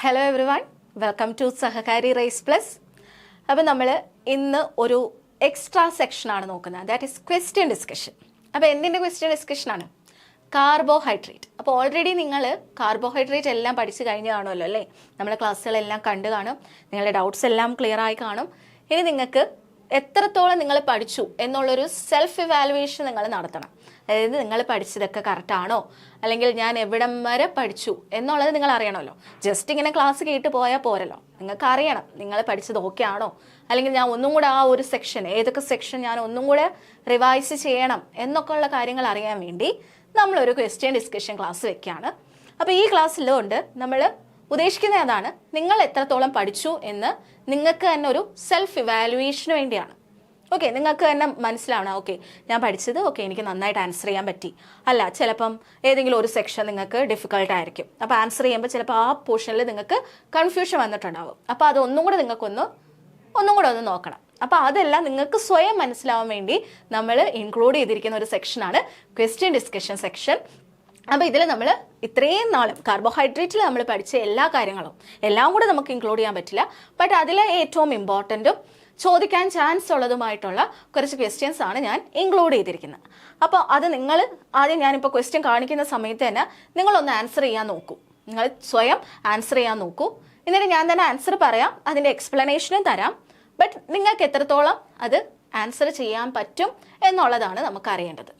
Hello everyone, welcome to Sahakari rice plus. അപ്പോൾ നമ്മൾ ഇന്ന് ഒരു എക്സ്ട്രാ സെക്ഷനാണ് നോക്കുന്നത്, ദാറ്റ് ഈസ് ക്വസ്റ്റ്യൻ ഡിസ്കഷൻ. അപ്പോൾ എന്തിൻ്റെ ക്വസ്റ്റ്യൻ ഡിസ്കഷനാണ്? കാർബോഹൈഡ്രേറ്റ്. അപ്പോൾ ഓൾറെഡി നിങ്ങൾ കാർബോഹൈഡ്രേറ്റ് എല്ലാം പഠിച്ച് കഴിഞ്ഞ് കാണുമല്ലോ അല്ലേ? നമ്മുടെ ക്ലാസ്സുകളെല്ലാം കണ്ടു കാണും, നിങ്ങളുടെ ഡൗട്ട്സ് എല്ലാം ക്ലിയർ ആയി കാണും. ഇനി നിങ്ങൾക്ക് എത്രത്തോളം നിങ്ങൾ പഠിച്ചു എന്നുള്ളൊരു സെൽഫ് ഇവാലുവേഷൻ നിങ്ങൾ നടത്തണം. അതായത് നിങ്ങൾ പഠിച്ചതൊക്കെ കറക്റ്റാണോ, അല്ലെങ്കിൽ ഞാൻ എവിടം വരെ പഠിച്ചു എന്നുള്ളത് നിങ്ങൾ അറിയണമല്ലോ. ജസ്റ്റ് ഇങ്ങനെ ക്ലാസ് കേട്ട് പോയാൽ പോരല്ലോ, നിങ്ങൾക്ക് അറിയണം നിങ്ങൾ പഠിച്ചത് ഓക്കെ ആണോ, അല്ലെങ്കിൽ ഞാൻ ഒന്നും കൂടെ ആ ഒരു സെക്ഷൻ, ഏതൊക്കെ സെക്ഷൻ ഞാൻ ഒന്നും കൂടെ റിവൈസ് ചെയ്യണം എന്നൊക്കെ ഉള്ള കാര്യങ്ങൾ അറിയാൻ വേണ്ടി നമ്മളൊരു ക്വസ്റ്റ്യൻ ഡിസ്കഷൻ ക്ലാസ് വെക്കുകയാണ്. അപ്പോൾ ഈ ക്ലാസ്സിലുകൊണ്ട് നമ്മൾ ഉദ്ദേശിക്കുന്നത് അതാണ്, നിങ്ങൾ എത്രത്തോളം പഠിച്ചു എന്ന് നിങ്ങൾക്ക് തന്നെ ഒരു സെൽഫ് ഇവാലുവേഷന് വേണ്ടിയാണ്. ഓക്കെ, നിങ്ങൾക്ക് തന്നെ മനസ്സിലാവണം, ഓക്കെ ഞാൻ പഠിച്ചത് ഓക്കെ എനിക്ക് നന്നായിട്ട് ആൻസർ ചെയ്യാൻ പറ്റി. അല്ല, ചിലപ്പം ഏതെങ്കിലും ഒരു സെക്ഷൻ നിങ്ങൾക്ക് ഡിഫിക്കൽട്ട് ആയിരിക്കും. അപ്പോൾ ആൻസർ ചെയ്യുമ്പോൾ ചിലപ്പോൾ ആ പോർഷനിൽ നിങ്ങൾക്ക് കൺഫ്യൂഷൻ വന്നിട്ടുണ്ടാവും. അപ്പോൾ അത് ഒന്നും കൂടെ ഒന്ന് നോക്കണം. അപ്പോൾ അതെല്ലാം നിങ്ങൾക്ക് സ്വയം മനസ്സിലാവാൻ വേണ്ടി നമ്മൾ ഇൻക്ലൂഡ് ചെയ്തിരിക്കുന്ന ഒരു സെക്ഷനാണ് ക്വസ്റ്റ്യൻ ഡിസ്കഷൻ സെക്ഷൻ. അപ്പോൾ ഇതിൽ നമ്മൾ ഇത്രയും നാളും കാർബോഹൈഡ്രേറ്റിൽ നമ്മൾ പഠിച്ച എല്ലാ കാര്യങ്ങളും എല്ലാം കൂടെ നമുക്ക് ഇൻക്ലൂഡ് ചെയ്യാൻ പറ്റില്ല. ബട്ട് അതിലെ ഏറ്റവും ഇമ്പോർട്ടൻറ്റും ചോദിക്കാൻ ചാൻസ് ഉള്ളതുമായിട്ടുള്ള കുറച്ച് ക്വസ്റ്റ്യൻസ് ആണ് ഞാൻ ഇൻക്ലൂഡ് ചെയ്തിരിക്കുന്നത്. അപ്പോൾ അത് നിങ്ങൾ ആദ്യം ഞാനിപ്പോൾ ക്വസ്റ്റ്യൻ കാണിക്കുന്ന സമയത്ത് തന്നെ നിങ്ങളൊന്ന് ആൻസർ ചെയ്യാൻ നോക്കൂ. നിങ്ങൾ സ്വയം ആൻസർ ചെയ്യാൻ നോക്കൂ. എന്നിട്ട് ഞാൻ തന്നെ ആൻസർ പറയാം, അതിൻ്റെ എക്സ്പ്ലനേഷനും തരാം. ബട്ട് നിങ്ങൾക്ക് എത്രത്തോളം അത് ആൻസർ ചെയ്യാൻ പറ്റും എന്നുള്ളതാണ് നമുക്ക് അറിയേണ്ടത്.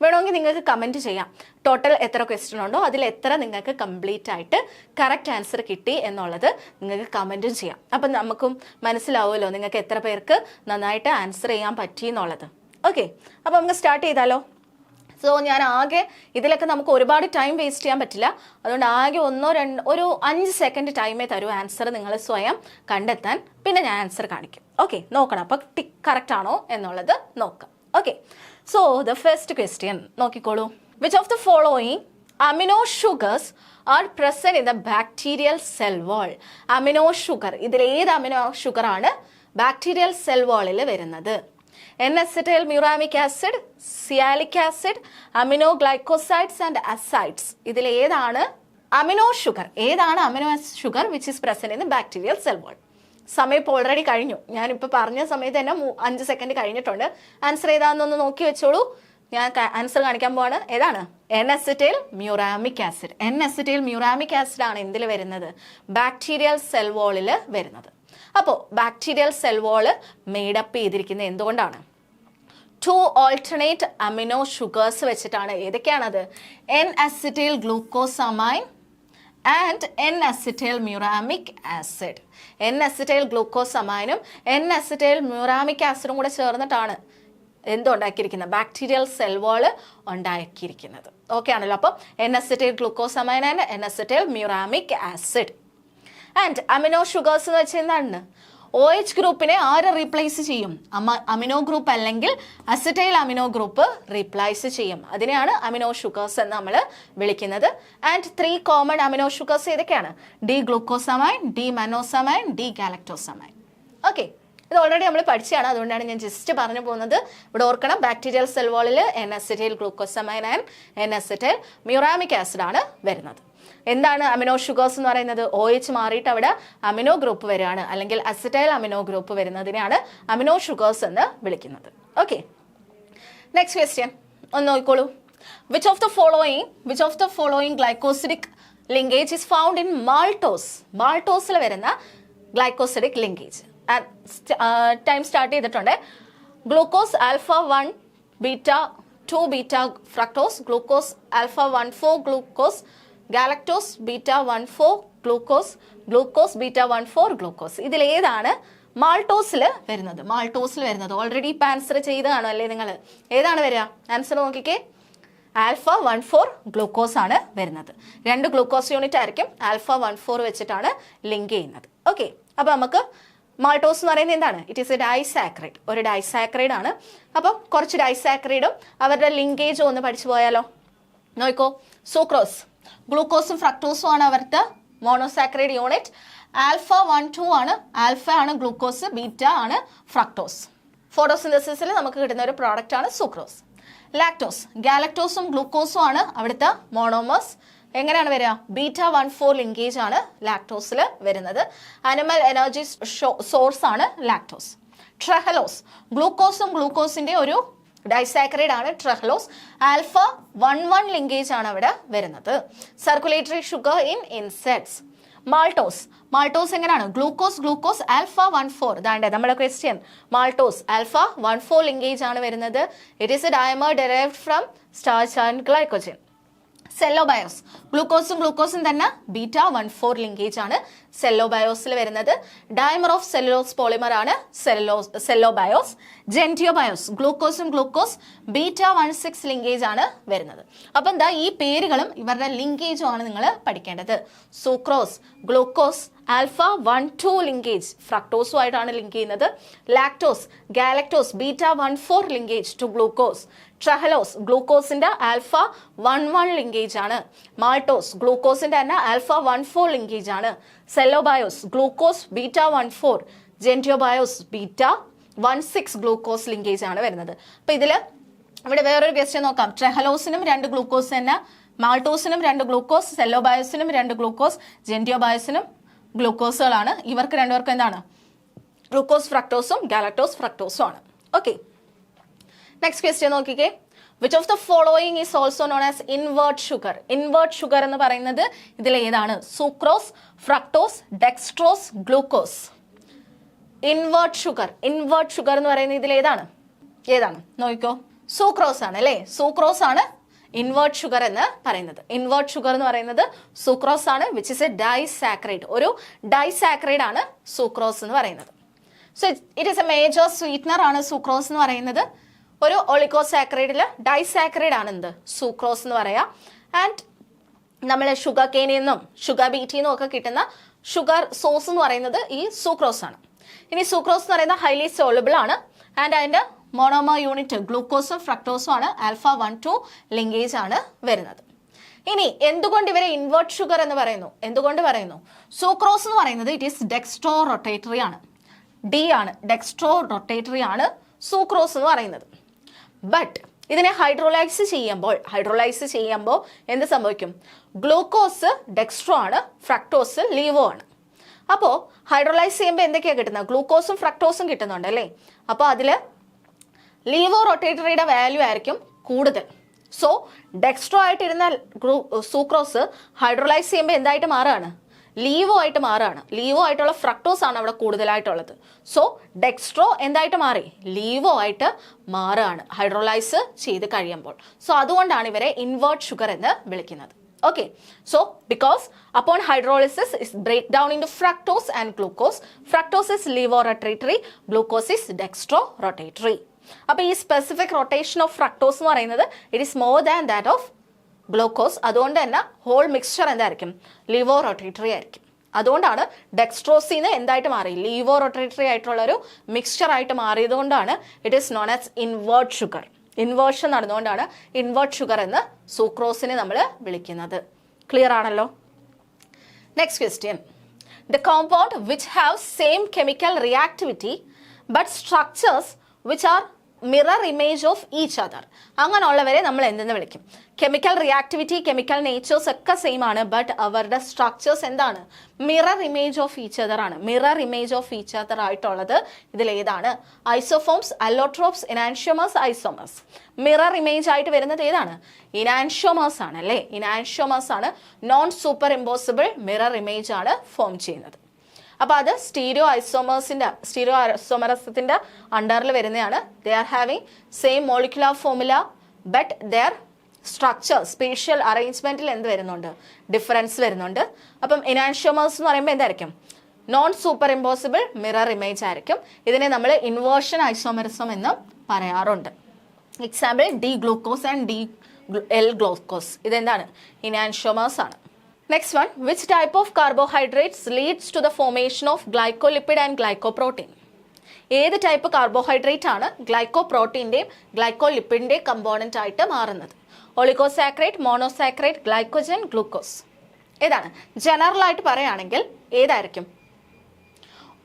വേണമെങ്കിൽ നിങ്ങൾക്ക് കമൻറ്റ് ചെയ്യാം, ടോട്ടൽ എത്ര ക്വസ്റ്റ്യൻ ഉണ്ടോ അതിൽ എത്ര നിങ്ങൾക്ക് കംപ്ലീറ്റ് ആയിട്ട് കറക്റ്റ് ആൻസർ കിട്ടി എന്നുള്ളത് നിങ്ങൾക്ക് കമൻറ്റും ചെയ്യാം. അപ്പം നമുക്കും മനസ്സിലാവുമല്ലോ നിങ്ങൾക്ക് എത്ര പേർക്ക് നന്നായിട്ട് ആൻസർ ചെയ്യാൻ പറ്റി എന്നുള്ളത്. ഓക്കെ, അപ്പോൾ നമുക്ക് സ്റ്റാർട്ട് ചെയ്താലോ? സോ ഞാൻ ആകെ ഇതിലൊക്കെ നമുക്ക് ഒരുപാട് ടൈം വേസ്റ്റ് ചെയ്യാൻ പറ്റില്ല. അതുകൊണ്ട് ആകെ ഒരു 5 സെക്കൻഡ് ടൈമേ തരൂ ആൻസർ നിങ്ങൾ സ്വയം കണ്ടെത്താൻ. പിന്നെ ഞാൻ ആൻസർ കാണിക്കും. ഓക്കെ, നോക്കണം അപ്പോൾ കറക്റ്റ് ആണോ എന്നുള്ളത് നോക്കാം. Okay, so the first question നോക്കിക്കോളൂ. Which of the following amino sugars are present in the bacterial cell wall? amino sugar, ഇതിൽ ഏത് അമിനോ ഷുഗർ ആണ് ബാക്ടീരിയൽ സെൽ വാളിൽ വരുന്നത്? N-acetyl muramic acid, sialic acid, aminoglycosides and acids. ഇതിൽ ഏതാണ് amino sugar? ഏതാണ് amino sugar which is present in the bacterial cell wall? സമയം ഇപ്പോൾ already കഴിഞ്ഞു. ഞാനിപ്പോൾ പറഞ്ഞ സമയത്ത് തന്നെ 5 സെക്കൻഡ് കഴിഞ്ഞിട്ടുണ്ട്. ആൻസർ ഏതാണെന്നൊന്ന് നോക്കി വെച്ചോളൂ. ഞാൻ ആൻസർ കാണിക്കാൻ പോവാണ്. ഏതാണ്? N-acetyl muramic acid. N-acetyl muramic acid ആണ് എന്തിൽ വരുന്നത്? ബാക്ടീരിയൽ സെൽ വാളിൽ വരുന്നത്. അപ്പോൾ ബാക്ടീരിയൽ സെൽ വാള് മെയ്ഡപ്പ് ചെയ്തിരിക്കുന്നത് എന്തുകൊണ്ടാണ്? 2 alternate amino sugars വെച്ചിട്ടാണ്. ഏതൊക്കെയാണത്? N-acetyl glucosamine and N-acetyl muramic acid. N-acetyl glucosamine-ഉം N-acetyl muramic acid-ഉം കൂടെ ചേർന്നിട്ടാണ് എന്തുണ്ടാക്കിയിരിക്കുന്നത്? ബാക്ടീരിയൽ സെൽ വാള് ഉണ്ടാക്കിയിരിക്കുന്നത്. ഓക്കെ ആണല്ലോ? അപ്പോൾ N-acetyl glucosamine and N-acetyl muramic acid. And amino sugars എന്ന് വെച്ചാൽ എന്താണ്? OH ഗ്രൂപ്പിനെ ആര് റീപ്ലേസ് ചെയ്യും? അമിനോ ഗ്രൂപ്പ് അല്ലെങ്കിൽ അസിറ്റൈൽ അമിനോ ഗ്രൂപ്പ് റീപ്ലേസ് ചെയ്യും. അതിനെയാണ് അമിനോ ഷുഗേഴ്സ് എന്ന് നമ്മൾ വിളിക്കുന്നത്. ആൻഡ് 3 കോമൺ അമിനോ ഷുഗേഴ്സ് ഏതൊക്കെയാണ്? D glucosamine, D mannosamine, D galactosamine. Okay, ഇത് ഓൾറെഡി നമ്മൾ പഠിച്ചതാണ്, അതുകൊണ്ടാണ് ഞാൻ ജസ്റ്റ് പറഞ്ഞു പോകുന്നത്. ഇവിടെ ഓർക്കണം, ബാക്ടീരിയൽ സെൽ വാളിൽ N-acetyl glucosamine and N-acetyl muramic acid ആണ് വരുന്നത്. എന്താണ് അമിനോ ഷുഗേഴ്സ് എന്ന് പറയുന്നത്? OH മാറിയിട്ട് അവിടെ അമിനോ ഗ്രൂപ്പ് വരികയാണ്, അല്ലെങ്കിൽ അസിറ്റൈൽ അമിനോ ഗ്രൂപ്പ് വരുന്നതിനെയാണ് അമിനോ ഷുഗേഴ്സ് എന്ന് വിളിക്കുന്നത്. ഓക്കെ, നെക്സ്റ്റ് ക്വസ്റ്റ്യൻ ഒന്ന് നോക്കിക്കോളൂ. Which of the following glycosidic linkage is found in maltose? മാൾട്ടോസിൽ വരുന്ന ഗ്ലൈക്കോസിഡിക് ലിങ്കേജ്. ടൈം സ്റ്റാർട്ട് ചെയ്തിട്ടുണ്ട്. Glucose alpha 1 beta 2 beta fructose, glucose alpha 1,4 glucose, galactose beta 1,4 glucose, glucose beta 1,4 glucose. ഇതിൽ ഏതാണ് മാൾട്ടോസിൽ വരുന്നത്? മാൾട്ടോസിൽ വരുന്നത് already ഇപ്പം ആൻസർ ചെയ്തതാണോ അല്ലേ നിങ്ങൾ? ഏതാണ് വരിക? ആൻസർ നോക്കിക്കേ, ആൽഫ 1,4 ഗ്ലൂക്കോസ് ആണ് വരുന്നത്. 2 ഗ്ലൂക്കോസ് യൂണിറ്റ് ആയിരിക്കും ആൽഫ 1,4 വെച്ചിട്ടാണ് ലിങ്ക് ചെയ്യുന്നത്. ഓക്കെ, അപ്പോൾ നമുക്ക് മാൾട്ടോസ് എന്ന് പറയുന്നത് എന്താണ്? ഇറ്റ് ഈസ് എ ഡൈസാക്രൈഡ്, ഒരു ഡൈസാക്രൈഡ് ആണ്. അപ്പം കുറച്ച് ഡൈസാക്രൈഡും അവരുടെ ലിങ്കേജും ഒന്ന് പഠിച്ചു പോയാലോ? നോക്കോ, സൂക്രോസ്, ഗ്ലൂക്കോസും ഫ്രക്ടോസും ആണ് അവരുടെ മോണോസാക്രൈഡ് യൂണിറ്റ്. ആൽഫ 1,2 ആണ്, ആൽഫ ആണ് ഗ്ലൂക്കോസ്, ബീറ്റ ആണ് ഫ്രക്ടോസ്. ഫോട്ടോസിന്തസിസിൽ നമുക്ക് കിട്ടുന്ന ഒരു പ്രോഡക്റ്റ് ആണ് സൂക്രോസ്. ലാക്ടോസ്, ഗാലക്ടോസും ഗ്ലൂക്കോസും ആണ് അവിടുത്തെ മോണോമേഴ്സ്. എങ്ങനെയാണ് വരിക? β14 ലിങ്കേജ് ആണ് ലാക്ടോസിൽ വരുന്നത്. അനിമൽ എനർജി സോഴ്സ് ആണ് ലാക്ടോസ്. ട്രഹലോസ്, ഗ്ലൂക്കോസും ഗ്ലൂക്കോസിന്റെ ഒരു ഡൈസാക്കറൈഡ് ആണ് ട്രഹലോസ്. ആൽഫ 11 ലിങ്കേജ് ആണ് അവിടെ വരുന്നത്. Circulatory sugar in insects. Maltose, maltose എങ്ങനെയാണ്? Glucose alpha 14. ഇതാണ്ട് നമ്മുടെ ക്വസ്റ്റ്യൻ. മാൾട്ടോസ് ആൽഫ 14 ലിങ്കേജ് ആണ് വരുന്നത്. It is a dimer derived from starch and glycogen. Cellobiose, ഗ്ലൂക്കോസും തന്നെ β14 ലിങ്കേജ് ആണ് സെല്ലോബയോസിൽ വരുന്നത്. ഡയമർ ഓഫ് സെല്ലുലോസ് പോളിമർ ആണ് സെല്ലോബയോസ്. ജെന്റിയോബയോസ്, ഗ്ലൂക്കോസ് β16 ലിങ്കേജ് ആണ് വരുന്നത്. അപ്പം എന്താ ഈ പേരുകളും ഇവരുടെ ലിങ്കേജും ആണ് നിങ്ങൾ പഠിക്കേണ്ടത്. സൂക്രോസ്, ഗ്ലൂക്കോസ് ആൽഫ 12 ലിങ്കേജ് ഫ്രക്ടോസുമായിട്ടാണ് ലിങ്ക് ചെയ്യുന്നത്. Lactose, galactose β14 linkage to glucose. Trehalose, ഗ്ലൂക്കോസിന്റെ ആൽഫ 11 ലിങ്കേജ് ആണ്. മാൾട്ടോസ്, ഗ്ലൂക്കോസിന്റെ തന്നെ ആൽഫ 14 ലിങ്കേജ് ആണ്. Cellobiose, glucose β14. Gentiobiose β16 glucose linkage ആണ് വരുന്നത്. അപ്പൊ ഇതില് ഇവിടെ വേറൊരു ക്വസ്റ്റ്യൻ നോക്കാം. ട്രഹലോസിനും 2 ഗ്ലൂക്കോസ് തന്നെ, മാൾട്ടോസിനും 2 ഗ്ലൂക്കോസ്, സെല്ലോബയോസിനും 2 ഗ്ലൂക്കോസ്, ജെന്റിയോബയോസിനും ഗ്ലൂക്കോസുകളാണ്. ഇവർക്ക് രണ്ടുപേർക്കും എന്താണ്? ഗ്ലൂക്കോസ് ഫ്രക്ടോസും ഗാലക്ടോസ് ഫ്രക്ടോസും ആണ്. ഓക്കെ, നെക്സ്റ്റ് ക്വസ്റ്റ്യൻ നോക്കിക്കേ. Which of the following is also known as invert sugar? Invert sugar എന്ന് പറയുന്നത് ഇതിൽ ഏതാണ്? Sucrose, fructose, dextrose, glucose. Invert sugar എന്ന് പറയുന്നത് ഇതിൽ ഏതാണ് നോക്കിക്കോ? സൂക്രോസ് ആണ് അല്ലേ? സൂക്രോസ് ആണ് ഇൻവേർട്ട് ഷുഗർ എന്ന് പറയുന്നത്. ഇൻവേർട്ട് ഷുഗർ എന്ന് പറയുന്നത് സൂക്രോസ് ആണ്, വിച്ച് ഇസ് എ ഡൈസാക്കറൈഡ്. ഒരു ഡൈസാക്കറൈഡ് ആണ് സൂക്രോസ് എന്ന് പറയുന്നത്. So it is A major sweetener ആണ് സൂക്രോസ് എന്ന് പറയുന്നത്. ഒരു ഒളിഗോസാക്കറൈഡിൽ ഡൈസാക്കറൈഡ് ആണ് എന്ത്? സൂക്രോസ് എന്ന് പറയാം. ആൻഡ് നമ്മൾ ഷുഗർ കെയിനിൽ നിന്നും ഷുഗർ ബീറ്റിൽ നിന്നും ഒക്കെ കിട്ടുന്ന ഷുഗർ സോഴ്സ് എന്ന് പറയുന്നത് ഈ സൂക്രോസ് ആണ്. ഇനി സൂക്രോസ് എന്ന് പറയുന്നത് ഹൈലി സോളബിൾ ആണ്. ആൻഡ് അതിന്റെ മോണോമർ യൂണിറ്റ് ഗ്ലൂക്കോസും ഫ്രക്ടോസും ആണ്. ആൽഫ 12 ലിങ്കേജ് ആണ് വരുന്നത്. ഇനി എന്തുകൊണ്ട് ഇവരെ ഇൻവേർട്ട് ഷുഗർ എന്ന് പറയുന്നു? എന്തുകൊണ്ട് പറയുന്നു? സൂക്രോസ് എന്ന് പറയുന്നത് ഇറ്റ് ഈസ് ഡെക്സ്ട്രോ റൊട്ടേറ്ററി ആണ്. ഡി ആണ്, ഡെക്സ്ട്രോ റൊട്ടേറ്ററി ആണ് സൂക്രോസ് എന്ന് പറയുന്നത്. ബട്ട് ഇതിനെ ഹൈഡ്രോലൈസ് ചെയ്യുമ്പോൾ എന്ത് സംഭവിക്കും? ഗ്ലൂക്കോസ് ഡെക്സ്ട്രോ ആണ്, ഫ്രക്ടോസ് ലീവോ ആണ്. അപ്പോൾ ഹൈഡ്രോലൈസ് ചെയ്യുമ്പോൾ എന്തൊക്കെയാണ് കിട്ടുന്നത്? ഗ്ലൂക്കോസും ഫ്രക്ടോസും കിട്ടുന്നുണ്ട് അല്ലേ? അപ്പോൾ അതിൽ ലീവോ റൊട്ടേറ്ററിയുടെ വാല്യൂ ആയിരിക്കും കൂടുതൽ. സോ ഡെക്സ്ട്രോ ആയിട്ടിരുന്ന സൂക്രോസ് ഹൈഡ്രോലൈസ് ചെയ്യുമ്പോൾ എന്തായിട്ട് മാറുകയാണ്? ലീവോ ആയിട്ട് മാറുകയാണ്. ലീവോ ആയിട്ടുള്ള ഫ്രക്ടോസ് ആണ് അവിടെ കൂടുതലായിട്ടുള്ളത്. സോ ഡെക്സ്ട്രോ എന്തായിട്ട് മാറി? ലീവോ ആയിട്ട് മാറുകയാണ് ഹൈഡ്രോലൈസ് ചെയ്ത് കഴിയുമ്പോൾ. സോ അതുകൊണ്ടാണ് ഇവരെ ഇൻവേർട്ട് ഷുഗർ എന്ന് വിളിക്കുന്നത്. Okay, so because upon hydrolysis is break down into fructose and glucose. Fructose is levorotatory, glucose is dextrorotatory. അപ്പോൾ ഈ സ്പെസിഫിക് റൊട്ടേഷൻ ഓഫ് ഫ്രക്ടോസ് എന്ന് പറയുന്നത് it is more than that of glucose. അതുകൊണ്ട് തന്നെ whole mixture എന്തായിരിക്കും? Livo rotatory ആയിരിക്കും. അതുകൊണ്ടാണ് ഡെക്സ്ട്രോസിന്ന് എന്തായിട്ട് മാറി? ലീവോ റൊട്ടേറ്ററി ആയിട്ടുള്ള ഒരു മിക്സ്ചർ ആയിട്ട് മാറിയത് കൊണ്ടാണ് it is known as invert sugar. Inversion നടന്നുകൊണ്ടാണ് ഇൻവേർട്ട് ഷുഗർ എന്ന് സൂക്രോസിനെ നമ്മൾ വിളിക്കുന്നത്. ക്ലിയർ ആണല്ലോ? Next question. The compound which have same chemical reactivity but structures which are mirror image of each other. അങ്ങനെയുള്ളവരെ നമ്മൾ എന്തെന്ന് വിളിക്കും? കെമിക്കൽ റിയാക്ടിവിറ്റി, കെമിക്കൽ നേച്ചേഴ്സ് ഒക്കെ സെയിം ആണ്, ബട്ട് അവരുടെ സ്ട്രക്ചേഴ്സ് എന്താണ്? Mirror image of each other ആണ്. Mirror image of each other ആയിട്ടുള്ളത് ഇതിൽ ഏതാണ്? Isoforms, allotropes, ഇനാൻഷ്യോമേഴ്സ്, isomers. Mirror image ആയിട്ട് വരുന്നത് ഏതാണ്? ഇനാൻഷ്യോമേഴ്സ് ആണ് അല്ലേ? ഇനാൻഷ്യോമേഴ്സ് ആണ് non super impossible mirror image ആണ് ഫോം ചെയ്യുന്നത്. അപ്പോൾ അത് സ്റ്റീരിയോ ഐസോമറസത്തിന്റെ അണ്ടറിൽ വരുന്നതാണ്. They are having same molecular formula but their structure spatial അറേഞ്ച്മെന്റിൽ എന്ത് വരുന്നുണ്ട്? ഡിഫറൻസ് വരുന്നുണ്ട്. അപ്പം ഇനാൻഷ്യോമേഴ്സ് എന്ന് പറയുമ്പോൾ എന്തായിരിക്കും? Non super impossible mirror image ആയിരിക്കും. ഇതിനെ നമ്മൾ ഇൻവേർഷൻ ഐസോമറിസം എന്നും പറയാറുണ്ട്. Example D glucose and D L glucose. ഇതെന്താണ്? ഇനാൻഷ്യോമേഴ്സ് ആണ്. Next one, which type of carbohydrates leads to the formation of glycolipid and glycoprotein? ഏത് ടൈപ്പ് കാർബോഹൈഡ്രേറ്റ് ആണ് ഗ്ലൈക്കോപ്രോട്ടീൻ്റെയും ഗ്ലൈക്കോലിപ്പിഡിൻ്റെയും component ആയിട്ട് മാറുന്നത്? ഒളിഗോസാക്രൈഡ്, മോണോസാക്രൈഡ്, ഗ്ലൈക്കോജൻ, ഗ്ലൂക്കോസ്. ഏതാണ്? ജനറൽ ആയിട്ട് പറയുകയാണെങ്കിൽ ഏതായിരിക്കും?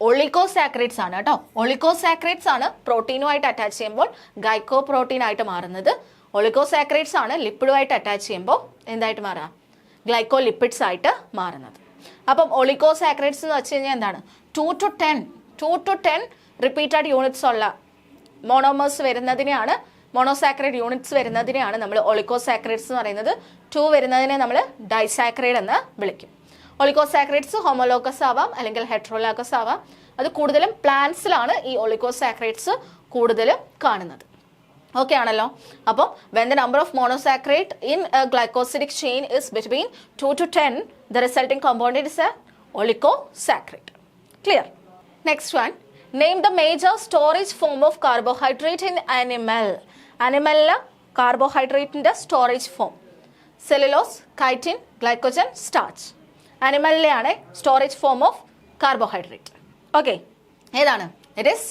ഒളിഗോസാക്രൈഡ്സ് ആണ് കേട്ടോ. ഒളിഗോസാക്രൈഡ്സ് ആണ് പ്രോട്ടീനുമായിട്ട് അറ്റാച്ച് ചെയ്യുമ്പോൾ ഗൈക്കോ പ്രോട്ടീൻ ആയിട്ട് മാറുന്നത്. ഒളിഗോസാക്രൈഡ്സ് ആണ് ലിപ്പിഡുമായിട്ട് അറ്റാച്ച് ചെയ്യുമ്പോൾ എന്തായിട്ട് മാറുക? ഗ്ലൈക്കോലിപ്പിഡ്സ് ആയിട്ട് മാറുന്നത്. അപ്പം ഒളിഗോസാക്കറൈഡ്സ് എന്ന് വെച്ച് കഴിഞ്ഞാൽ എന്താണ്, 2 to 10 റിപ്പീറ്റഡ് യൂണിറ്റ്സ് ഉള്ള മോണോമേഴ്സ് വരുന്നതിനെയാണ്, മോണോസാക്കറൈഡ് യൂണിറ്റ്സ് വരുന്നതിനെയാണ് നമ്മൾ ഒളിഗോസാക്കറൈഡ്സ് എന്ന് പറയുന്നത്. 2 വരുന്നതിനെ നമ്മൾ ഡൈസാക്കറൈഡ് എന്ന് വിളിക്കും. ഒളിഗോസാക്കറൈഡ്സ് ഹോമോലോഗസ് ആവാം അല്ലെങ്കിൽ ഹെട്രോലോഗസ് ആവാം. അത് കൂടുതലും പ്ലാന്റ്സിലാണ് ഈ ഒളിഗോസാക്കറൈഡ്സ് കൂടുതലും കാണുന്നത്. ഓക്കെ ആണല്ലോ. അപ്പോൾ when the number of monosaccharide in a glycosidic chain is between 2 to 10, the resulting compound is a oligosaccharide. Clear? Next one, name the major storage form of carbohydrate in animal. Animal carbohydrate storage form. Cellulose, chitin, glycogen, starch. Animal storage form of carbohydrate. Okay, ഏതാണ്? It is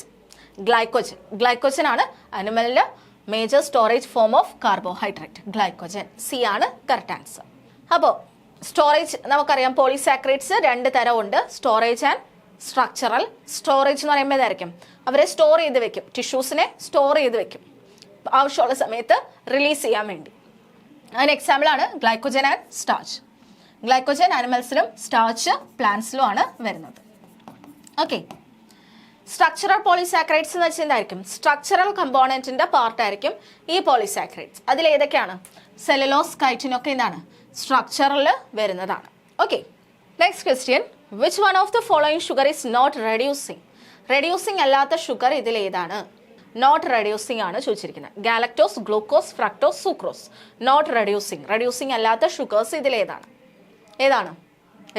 glycogen. Glycogen ആണ് animal major storage form of carbohydrate, glycogen. C ആണ് correct answer. അപ്പോൾ storage നമുക്കറിയാം, polysaccharides 2 തരമുണ്ട്, storage and structural. Storage എന്ന് പറയുമ്പോൾ ഇതായിരിക്കും, അവരെ സ്റ്റോർ ചെയ്ത് വെക്കും, ടിഷ്യൂസിനെ സ്റ്റോർ ചെയ്ത് വെക്കും ആവശ്യമുള്ള സമയത്ത് റിലീസ് ചെയ്യാൻ വേണ്ടി. അതിന് എക്സാമ്പിളാണ് ഗ്ലൈക്കോജൻ ആൻഡ് സ്റ്റാർച്ച്. ഗ്ലൈക്കോജൻ ആനിമൽസിലും സ്റ്റാർച്ച് പ്ലാന്റ്സിലും ആണ് വരുന്നത്. ഓക്കെ, സ്ട്രക്ചറൽ പോളിസാക്കറൈഡ്സ് എന്ന് വെച്ചാൽ എന്തായിരിക്കും, സ്ട്രക്ചറൽ കമ്പോണൻറ്റിൻ്റെ പാർട്ടായിരിക്കും ഈ പോളിസാക്കറൈഡ്സ്. അതിലേതൊക്കെയാണ്? സെല്ലുലോസ്, കൈറ്റിൻ ഒക്കെ എന്താണ്, സ്ട്രക്ചറിൽ വരുന്നതാണ്. Okay, next question, which one of the following sugar is not reducing? Reducing അല്ലാത്ത ഷുഗർ ഇതിലേതാണ്? നോട്ട് റെഡ്യൂസിങ് ആണ് ചോദിച്ചിരിക്കുന്നത്. Galactose, glucose, fructose, sucrose. Not reducing, reducing അല്ലാത്ത ഷുഗേഴ്സ് ഇതിലേതാണ്? ഏതാണ്?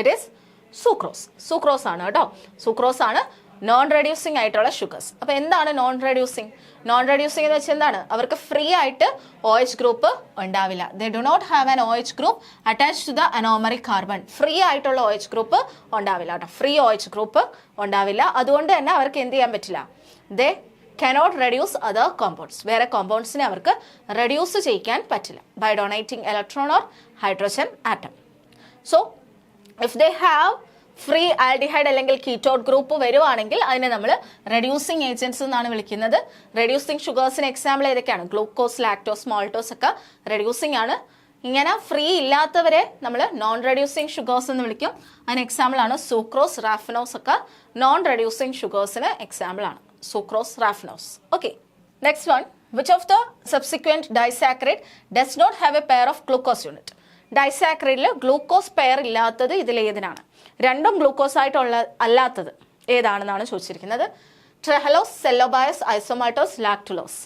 It is sucrose. സൂക്രോസ് ആണ് കേട്ടോ, സൂക്രോസ് ആണ് നോൺ റെഡ്യൂസിങ് ആയിട്ടുള്ള ഷുഗേഴ്സ്. അപ്പോൾ എന്താണ് നോൺ റെഡ്യൂസിങ്? നോൺ റെഡ്യൂസിങ് എന്ന് വെച്ചാൽ എന്താണ്, അവർക്ക് ഫ്രീ ആയിട്ട് OH ഗ്രൂപ്പ് ഉണ്ടാവില്ല. They do not have an OH group attached to the anomeric carbon. Free ആയിട്ടുള്ള OH ഗ്രൂപ്പ് ഉണ്ടാവില്ല കേട്ടോ, ഫ്രീ OH ഗ്രൂപ്പ് ഉണ്ടാവില്ല. അതുകൊണ്ട് തന്നെ അവർക്ക് എന്ത് ചെയ്യാൻ പറ്റില്ല, they cannot reduce other compounds. വേറെ കോമ്പൗണ്ട്സിനെ അവർക്ക് റെഡ്യൂസ് ചെയ്യിക്കാൻ പറ്റില്ല by donating electron or hydrogen atom. So if they have free aldehyde അല്ലെങ്കിൽ കീറ്റോൺ ഗ്രൂപ്പ് വരുവാണെങ്കിൽ അതിനെ നമ്മൾ റെഡ്യൂസിങ് ഏജൻസ് എന്നാണ് വിളിക്കുന്നത്. റെഡ്യൂസിങ് ഷുഗേഴ്സിന് എക്സാമ്പിൾ ഏതൊക്കെയാണ്? ഗ്ലൂക്കോസ്, ലാക്ടോസ്, മാൾട്ടോസ് ഒക്കെ റെഡ്യൂസിങ് ആണ്. ഇങ്ങനെ ഫ്രീ ഇല്ലാത്തവരെ നമ്മൾ നോൺ റെഡ്യൂസിങ് ഷുഗേഴ്സ് എന്ന് വിളിക്കും. അതിന് എക്സാമ്പിൾ ആണ് സൂക്രോസ്, റാഫിനോസ് ഒക്കെ നോൺ റെഡ്യൂസിങ് ഷുഗേഴ്സിന് എക്സാമ്പിൾ ആണ്, sucrose, raffinose. Okay, next one, which of the subsequent disaccharide does not have a pair of glucose unit? ഡൈസാക്കറൈഡിൽ ഗ്ലൂക്കോസ് പെയർ ഇല്ലാത്തത് ഇതിലേതിനാണ്? രണ്ടും ഗ്ലൂക്കോസ് ആയിട്ടുള്ള അല്ലാത്തത് ഏതാണെന്നാണ് ചോദിച്ചിരിക്കുന്നത്. ട്രെഹലോസ്, സെല്ലോബയസ്, ഐസോമാൾട്ടോസ്, ലാക്ടുലോസ്.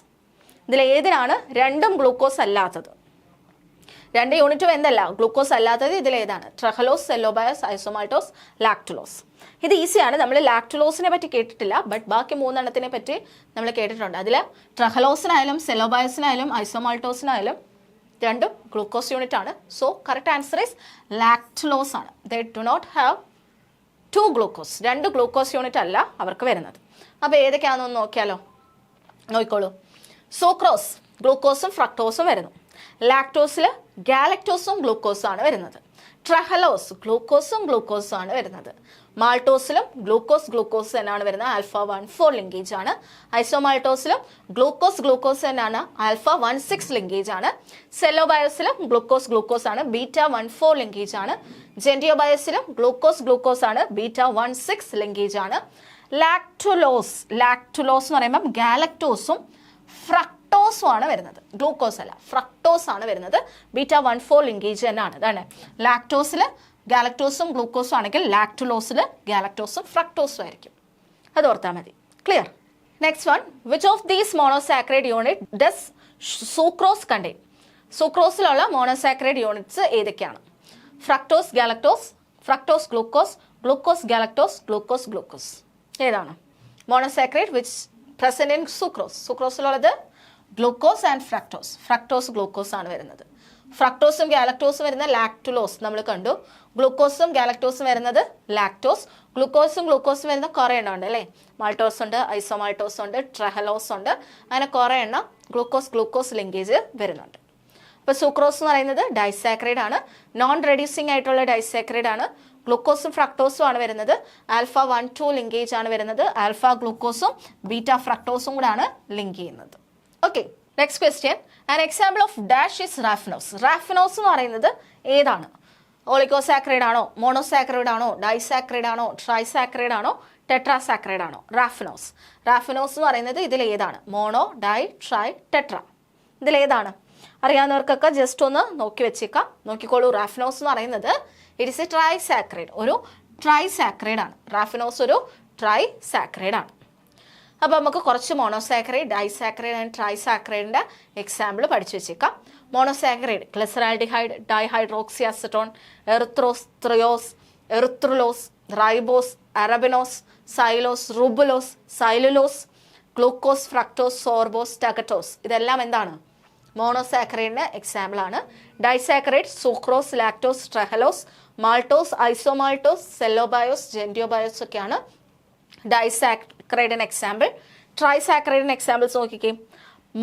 ഇതിലേതിനാണ് രണ്ടും ഗ്ലൂക്കോസ് അല്ലാത്തത്? 2 യൂണിറ്റും എന്തല്ല, ഗ്ലൂക്കോസ് അല്ലാത്തത് ഇതിലേതാണ്? ട്രെഹലോസ്, സെല്ലോബയസ്, ഐസോമാൾട്ടോസ്, ലാക്ടുലോസ്. ഇത് ഈസിയാണ്, നമ്മൾ ലാക്ടുലോസിനെ പറ്റി കേട്ടിട്ടില്ല, ബട്ട് ബാക്കി 3 എണ്ണത്തിനെ പറ്റി നമ്മൾ കേട്ടിട്ടുണ്ട്. അതിൽ ട്രെഹലോസിനായാലും സെല്ലോബയസിനായാലും ഐസോമാൾട്ടോസിനായാലും രണ്ടും ഗ്ലൂക്കോസ് യൂണിറ്റ് ആണ്. So correct answer is lactulose ആണ്. They do not have 2 glucose. 2 glucose unit അല്ല അവർക്ക് വരുന്നത്. അപ്പോൾ ഏതൊക്കെയാണെന്ന് നോക്കിയാലോ, നോക്കിക്കോളൂ. സൂക്രോസ് ഗ്ലൂക്കോസും ഫ്രക്ടോസും വരുന്നു. ലാക്ടോസിൽ ഗാലക്ടോസും ഗ്ലൂക്കോസും ആണ് വരുന്നത്. ട്രഹലോസ് ഗ്ലൂക്കോസും ആണ് വരുന്നത്. മാൾട്ടോസിലും ഗ്ലൂക്കോസ് തന്നെയാണ് വരുന്നത്, ആൽഫ 1,4 ലിങ്കേജ് ആണ്. ഐസോമാൾട്ടോസിലും ഗ്ലൂക്കോസ് തന്നെയാണ്, ആൽഫ 1,6 ലിങ്കേജ് ആണ്. സെല്ലോബയോസിലും ഗ്ലൂക്കോസ് ആണ്, ബീറ്റ 1,4 ലിങ്കേജ് ആണ്. ജെൻറ്റിയോബയോസിലും ഗ്ലൂക്കോസ് ആണ്, ബീറ്റ 1,6 ലിങ്കേജ് ആണ്. ലാക്ടുലോസ് എന്ന് പറയുമ്പോൾ ഗാലക്ടോസും ഫ്രക്ടോസും ആണ് വരുന്നത്, ഗ്ലൂക്കോസ് അല്ല, ഫ്രക്ടോസ് ആണ് വരുന്നത്. ബീറ്റ 1,4 ലിങ്കേജ് തന്നെയാണ്. ഇതാണ് ലാക്ടോസിൽ ഗാലക്ടോസും ഗ്ലൂക്കോസും ആണെങ്കിൽ ലാക്ടുലോസിൽ ഗാലക്ടോസും ഫ്രക്ടോസും ആയിരിക്കും. അത് ഓർത്താൽ മതി. Clear? Next one, which of these monosaccharide unit does sucrose contain? സൂക്രോസിലുള്ള മോണോസാക്കറൈഡ് യൂണിറ്റ്സ് ഏതൊക്കെയാണ്? Fructose, galactose, fructose, glucose, galactose, glucose. ഏതാണ് മോണോസാക്കറൈഡ് വിച്ച് പ്രസന്റ് ഇൻ സൂക്രോസിലുള്ളത്? ഗ്ലൂക്കോസ് ആൻഡ് ഫ്രക്ടോസ് ഗ്ലൂക്കോസ് ആണ് വരുന്നത്. ഫ്രക്ടോസും ഗാലക്ടോസും വരുന്ന ലാക്ടുലോസ് നമ്മൾ കണ്ടു. ഗ്ലൂക്കോസും ഗാലക്ടോസും വരുന്നത് ലാക്ടോസ്. ഗ്ലൂക്കോസും വരുന്ന കുറേ എണ്ണം ഉണ്ട് അല്ലേ, മാൾട്ടോസ് ഉണ്ട്, ഐസോമാൾട്ടോസ് ഉണ്ട്, ട്രഹലോസ് ഉണ്ട്, അങ്ങനെ കുറേ എണ്ണം ഗ്ലൂക്കോസ് ലിങ്കേജ് വരുന്നുണ്ട്. അപ്പോൾ സൂക്രോസ് എന്ന് പറയുന്നത് ഡൈസാക്കറൈഡ് ആണ്, നോൺ റെഡ്യൂസിങ് ആയിട്ടുള്ള ഡൈസാക്കറൈഡ് ആണ്. ഗ്ലൂക്കോസും ഫ്രക്ടോസും ആണ് വരുന്നത്, ആൽഫ 1,2 ലിങ്കേജ് ആണ് വരുന്നത്. ആൽഫ ഗ്ലൂക്കോസും ബീറ്റ ഫ്രക്ടോസും കൂടാണ് ലിങ്ക് ചെയ്യുന്നത്. Okay, next question, an example of dash is raffinose. Raffinose എന്ന് പറയുന്നത് ഏതാണ്? ഓളിഗോസാക്രൈഡ് ആണോ, മോണോസാക്രൈഡ് ആണോ, ഡൈസാക്രൈഡ് ആണോ, ട്രൈസാക്രൈഡ് ആണോ, ടെട്രാസാക്രൈഡ് ആണോ? റാഫിനോസ്. റാഫിനോസ് എന്ന് പറയുന്നത് ഇതിലേതാണ്? Mono, di, tri, tetra. ഇതിലേതാണ്? അറിയാവുന്നവർക്കൊക്കെ ജസ്റ്റ് ഒന്ന് നോക്കി വെച്ചേക്കാം. നോക്കിക്കോളൂ. റാഫിനോസ് എന്ന് പറയുന്നത് ഇറ്റ് ഇസ് എ ട്രൈസാക്രൈഡ്, ഒരു ട്രൈസാക്രൈഡ് ആണ്. റാഫിനോസ് ഒരു ട്രൈസാക്രൈഡ് ആണ്. അപ്പോൾ നമുക്ക് കുറച്ച് മോണോസാക്രൈഡ്, ഡൈസാക്രൈഡ് ആൻഡ് ട്രൈസാക്രൈഡിൻ്റെ എക്സാമ്പിൾ പഠിച്ചു വെച്ചേക്കാം. Monosaccharide glyceraldehyde, dihydroxy acetone, erythrose, threose, erythrulose, ribose, arabinose, xylose, ribulose, xylulose, glucose, fructose, sorbose, tagatose. ഇതെല്ലാം എന്താണ്? മോണോസാക്രൈഡിന് എക്സാമ്പിൾ ആണ്. Disaccharide sucrose, lactose, trehalose, maltose, isomaltose, cellobiose, gentiobiose ഒക്കെയാണ് ഡൈസാക്രൈഡിന് എക്സാമ്പിൾ. ട്രൈസാക്രൈഡിന് എക്സാമ്പിൾസ് നോക്കിക്കേ.